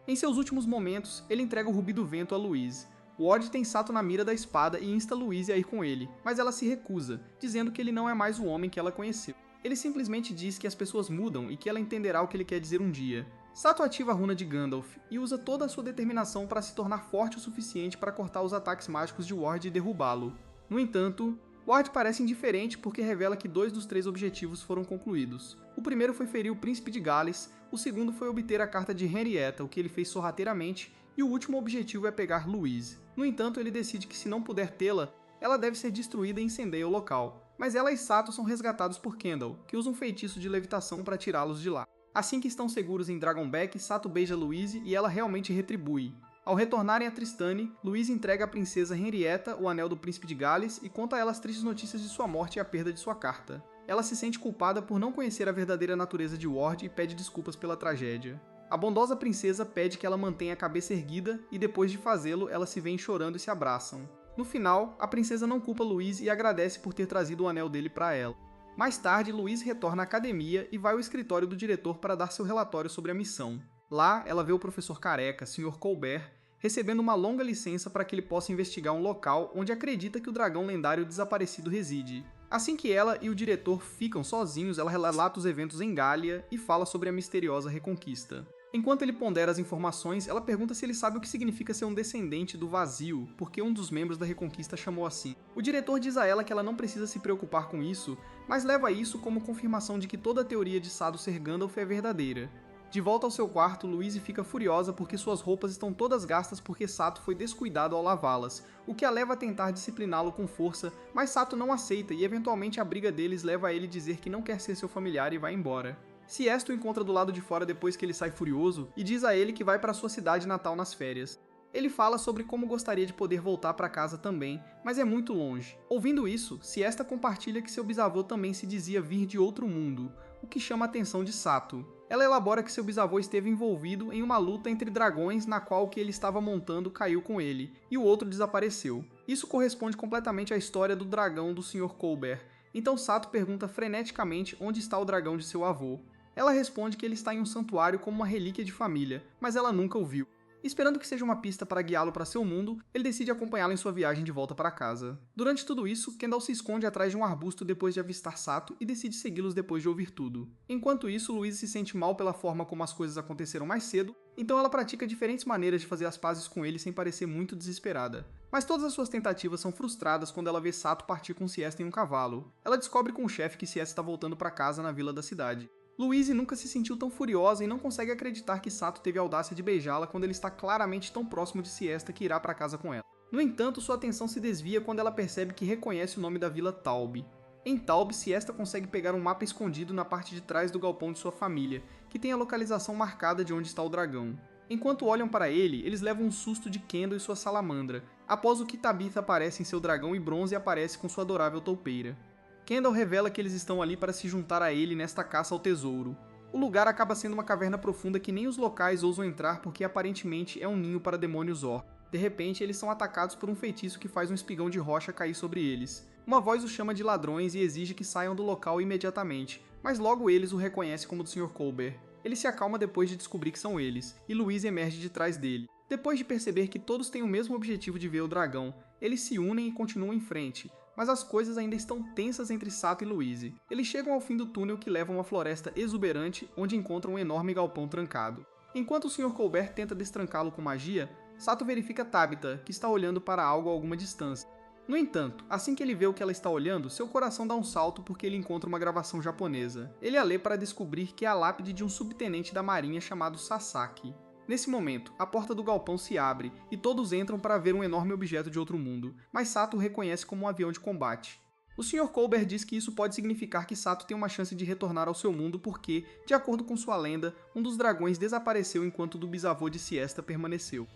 Em seus últimos momentos, ele entrega o Rubi do Vento a Louise. Ward tem Sato na mira da espada e insta Louise a ir com ele, mas ela se recusa, dizendo que ele não é mais o homem que ela conheceu. Ele simplesmente diz que as pessoas mudam e que ela entenderá o que ele quer dizer um dia. Sato ativa a runa de Gandalf e usa toda a sua determinação para se tornar forte o suficiente para cortar os ataques mágicos de Ward e derrubá-lo. No entanto, Ward parece indiferente porque revela que 2 dos 3 objetivos foram concluídos. O primeiro foi ferir o príncipe de Gales, o segundo foi obter a carta de Henrietta, o que ele fez sorrateiramente, e o último objetivo é pegar Louise. No entanto, ele decide que se não puder tê-la, ela deve ser destruída e incendeia o local. Mas ela e Sato são resgatados por Kendall, que usa um feitiço de levitação para tirá-los de lá. Assim que estão seguros em Dragonback, Sato beija Louise e ela realmente retribui. Ao retornarem a Tristane, Louise entrega à princesa Henrietta o anel do príncipe de Gales e conta a ela as tristes notícias de sua morte e a perda de sua carta. Ela se sente culpada por não conhecer a verdadeira natureza de Ward e pede desculpas pela tragédia. A bondosa princesa pede que ela mantenha a cabeça erguida e depois de fazê-lo, elas se veem chorando e se abraçam. No final, a princesa não culpa Louise e agradece por ter trazido o anel dele para ela. Mais tarde, Louise retorna à academia e vai ao escritório do diretor para dar seu relatório sobre a missão. Lá, ela vê o professor careca, Sr. Colbert, recebendo uma longa licença para que ele possa investigar um local onde acredita que o dragão lendário desaparecido reside. Assim que ela e o diretor ficam sozinhos, ela relata os eventos em Gália e fala sobre a misteriosa Reconquista. Enquanto ele pondera as informações, ela pergunta se ele sabe o que significa ser um descendente do vazio, porque um dos membros da Reconquista chamou assim. O diretor diz a ela que ela não precisa se preocupar com isso, mas leva isso como confirmação de que toda a teoria de Sado ser Gandalf é verdadeira. De volta ao seu quarto, Louise fica furiosa porque suas roupas estão todas gastas porque Sato foi descuidado ao lavá-las, o que a leva a tentar discipliná-lo com força, mas Sato não aceita e eventualmente a briga deles leva a ele dizer que não quer ser seu familiar e vai embora. Siesto o encontra do lado de fora depois que ele sai furioso e diz a ele que vai para sua cidade natal nas férias. Ele fala sobre como gostaria de poder voltar para casa também, mas é muito longe. Ouvindo isso, Siesta compartilha que seu bisavô também se dizia vir de outro mundo, o que chama a atenção de Sato. Ela elabora que seu bisavô esteve envolvido em uma luta entre dragões na qual o que ele estava montando caiu com ele, e o outro desapareceu. Isso corresponde completamente à história do dragão do Sr. Colbert, então Sato pergunta freneticamente onde está o dragão de seu avô. Ela responde que ele está em um santuário como uma relíquia de família, mas ela nunca o viu. Esperando que seja uma pista para guiá-lo para seu mundo, ele decide acompanhá-la em sua viagem de volta para casa. Durante tudo isso, Kendall se esconde atrás de um arbusto depois de avistar Sato e decide segui-los depois de ouvir tudo. Enquanto isso, Louise se sente mal pela forma como as coisas aconteceram mais cedo, então ela pratica diferentes maneiras de fazer as pazes com ele sem parecer muito desesperada. Mas todas as suas tentativas são frustradas quando ela vê Sato partir com Siesta em um cavalo. Ela descobre com o chefe que Siesta está voltando para casa na vila da cidade. Louise nunca se sentiu tão furiosa e não consegue acreditar que Sato teve a audácia de beijá-la quando ele está claramente tão próximo de Siesta que irá para casa com ela. No entanto, sua atenção se desvia quando ela percebe que reconhece o nome da vila Taub. Em Taub, Siesta consegue pegar um mapa escondido na parte de trás do galpão de sua família, que tem a localização marcada de onde está o dragão. Enquanto olham para ele, eles levam um susto de Kendall e sua salamandra, após o que Tabitha aparece em seu dragão e Bronze aparece com sua adorável toupeira. Kendall revela que eles estão ali para se juntar a ele nesta caça ao tesouro. O lugar acaba sendo uma caverna profunda que nem os locais ousam entrar porque aparentemente é um ninho para demônios Or. De repente, eles são atacados por um feitiço que faz um espigão de rocha cair sobre eles. Uma voz os chama de ladrões e exige que saiam do local imediatamente, mas logo eles o reconhecem como do Sr. Colbert. Ele se acalma depois de descobrir que são eles, e Louise emerge de trás dele. Depois de perceber que todos têm o mesmo objetivo de ver o dragão, eles se unem e continuam em frente, mas as coisas ainda estão tensas entre Sato e Louise. Eles chegam ao fim do túnel que leva a uma floresta exuberante, onde encontram um enorme galpão trancado. Enquanto o Sr. Colbert tenta destrancá-lo com magia, Sato verifica Tabitha, que está olhando para algo a alguma distância. No entanto, assim que ele vê o que ela está olhando, seu coração dá um salto porque ele encontra uma gravação japonesa. Ele a lê para descobrir que é a lápide de um subtenente da marinha chamado Sasaki. Nesse momento, a porta do galpão se abre e todos entram para ver um enorme objeto de outro mundo, mas Sato o reconhece como um avião de combate. O Sr. Colbert diz que isso pode significar que Sato tem uma chance de retornar ao seu mundo porque, de acordo com sua lenda, um dos dragões desapareceu enquanto o do bisavô de Siesta permaneceu.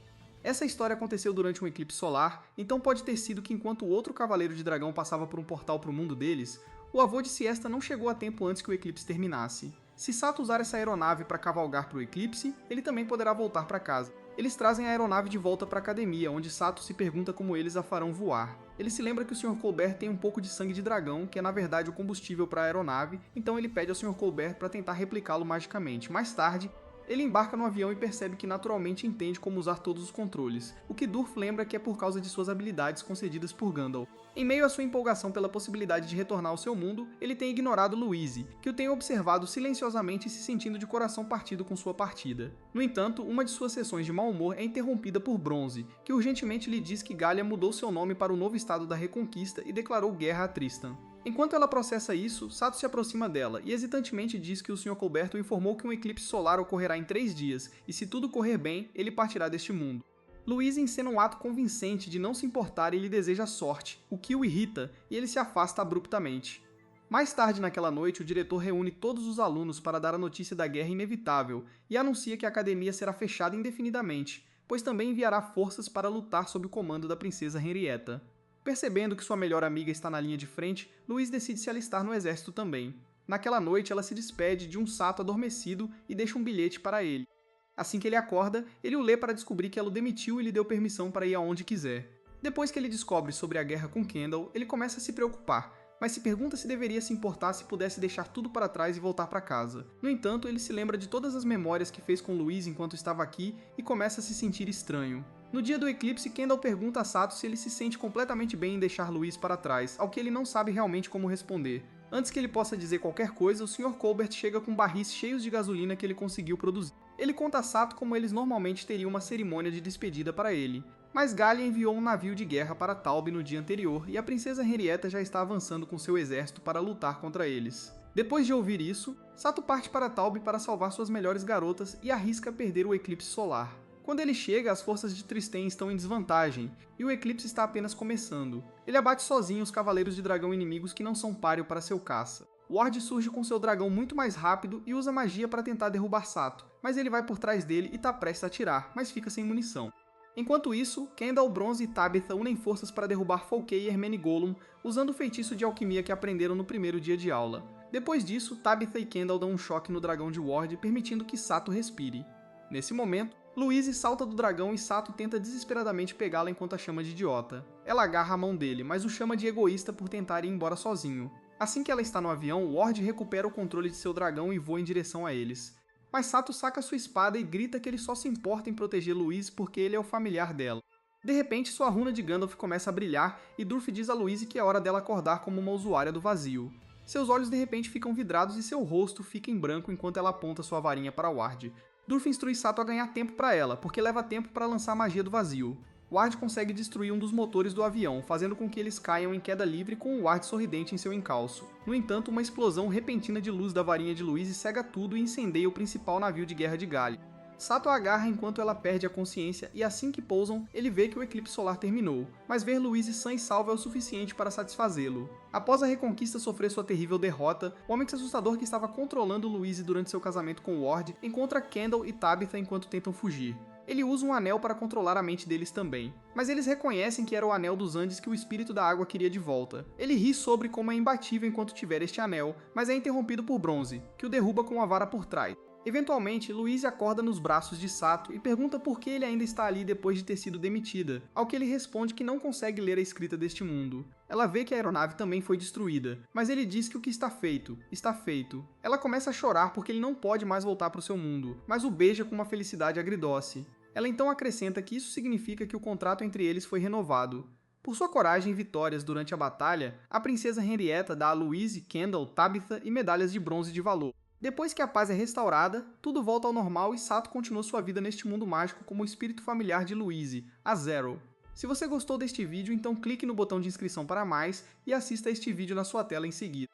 Essa história aconteceu durante um eclipse solar, então pode ter sido que enquanto o outro cavaleiro de dragão passava por um portal para o mundo deles, o avô de Siesta não chegou a tempo antes que o eclipse terminasse. Se Sato usar essa aeronave para cavalgar para o eclipse, ele também poderá voltar para casa. Eles trazem a aeronave de volta para a academia, onde Sato se pergunta como eles a farão voar. Ele se lembra que o Sr. Colbert tem um pouco de sangue de dragão, que é na verdade o combustível para a aeronave, então ele pede ao Sr. Colbert para tentar replicá-lo magicamente. Mais tarde, ele embarca no avião e percebe que naturalmente entende como usar todos os controles, o que Durf lembra que é por causa de suas habilidades concedidas por Gandalf. Em meio à sua empolgação pela possibilidade de retornar ao seu mundo, ele tem ignorado Louise, que o tem observado silenciosamente e se sentindo de coração partido com sua partida. No entanto, uma de suas sessões de mau humor é interrompida por Bronze, que urgentemente lhe diz que Galia mudou seu nome para o novo estado da Reconquista e declarou guerra a Tristan. Enquanto ela processa isso, Sato se aproxima dela e hesitantemente diz que o Sr. Colbert o informou que um eclipse solar ocorrerá em 3 dias e se tudo correr bem, ele partirá deste mundo. Louise encena um ato convincente de não se importar e lhe deseja sorte, o que o irrita, e ele se afasta abruptamente. Mais tarde naquela noite, o diretor reúne todos os alunos para dar a notícia da guerra inevitável e anuncia que a academia será fechada indefinidamente, pois também enviará forças para lutar sob o comando da princesa Henrietta. Percebendo que sua melhor amiga está na linha de frente, Louise decide se alistar no exército também. Naquela noite, ela se despede de um Sato adormecido e deixa um bilhete para ele. Assim que ele acorda, ele o lê para descobrir que ela o demitiu e lhe deu permissão para ir aonde quiser. Depois que ele descobre sobre a guerra com Kendall, ele começa a se preocupar, mas se pergunta se deveria se importar se pudesse deixar tudo para trás e voltar para casa. No entanto, ele se lembra de todas as memórias que fez com Louise enquanto estava aqui e começa a se sentir estranho. No dia do eclipse, Kendall pergunta a Sato se ele se sente completamente bem em deixar Louise para trás, ao que ele não sabe realmente como responder. Antes que ele possa dizer qualquer coisa, o Sr. Colbert chega com barris cheios de gasolina que ele conseguiu produzir. Ele conta a Sato como eles normalmente teriam uma cerimônia de despedida para ele. Mas Galia enviou um navio de guerra para Taub no dia anterior e a princesa Henrietta já está avançando com seu exército para lutar contra eles. Depois de ouvir isso, Sato parte para Taub para salvar suas melhores garotas e arrisca perder o eclipse solar. Quando ele chega, as forças de Tristem estão em desvantagem, e o eclipse está apenas começando. Ele abate sozinho os cavaleiros de dragão inimigos que não são páreo para seu caça. Ward surge com seu dragão muito mais rápido e usa magia para tentar derrubar Sato, mas ele vai por trás dele e está prestes a atirar, mas fica sem munição. Enquanto isso, Kendall, Bronze e Tabitha unem forças para derrubar Folkei e Hermione Gollum, usando o feitiço de alquimia que aprenderam no primeiro dia de aula. Depois disso, Tabitha e Kendall dão um choque no dragão de Ward, permitindo que Sato respire. Nesse momento, Louise salta do dragão e Sato tenta desesperadamente pegá-la enquanto a chama de idiota. Ela agarra a mão dele, mas o chama de egoísta por tentar ir embora sozinho. Assim que ela está no avião, Ward recupera o controle de seu dragão e voa em direção a eles. Mas Sato saca sua espada e grita que ele só se importa em proteger Louise porque ele é o familiar dela. De repente, sua runa de Gandalf começa a brilhar e Durf diz a Louise que é hora dela acordar como uma usuária do vazio. Seus olhos de repente ficam vidrados e seu rosto fica em branco enquanto ela aponta sua varinha para Ward. Durf instrui Sato a ganhar tempo para ela, porque leva tempo para lançar a magia do vazio. Ward consegue destruir um dos motores do avião, fazendo com que eles caiam em queda livre com o Ward sorridente em seu encalço. No entanto, uma explosão repentina de luz da varinha de Louise cega tudo e incendeia o principal navio de guerra de Galho. Sato a agarra enquanto ela perde a consciência e assim que pousam, ele vê que o eclipse solar terminou, mas ver Louise sã e salva é o suficiente para satisfazê-lo. Após a Reconquista sofrer sua terrível derrota, o Homem Assustador que estava controlando Louise durante seu casamento com Ward encontra Kendall e Tabitha enquanto tentam fugir. Ele usa um anel para controlar a mente deles também, mas eles reconhecem que era o anel dos Andes que o espírito da água queria de volta. Ele ri sobre como é imbatível enquanto tiver este anel, mas é interrompido por Bronze, que o derruba com uma vara por trás. Eventualmente, Louise acorda nos braços de Sato e pergunta por que ele ainda está ali depois de ter sido demitida, ao que ele responde que não consegue ler a escrita deste mundo. Ela vê que a aeronave também foi destruída, mas ele diz que o que está feito, está feito. Ela começa a chorar porque ele não pode mais voltar para o seu mundo, mas o beija com uma felicidade agridoce. Ela então acrescenta que isso significa que o contrato entre eles foi renovado. Por sua coragem e vitórias durante a batalha, a princesa Henrietta dá a Louise, Kendall, Tabitha e medalhas de bronze de valor. Depois que a paz é restaurada, tudo volta ao normal e Sato continua sua vida neste mundo mágico como o espírito familiar de Louise, a Zero. Se você gostou deste vídeo, então clique no botão de inscrição para mais e assista a este vídeo na sua tela em seguida.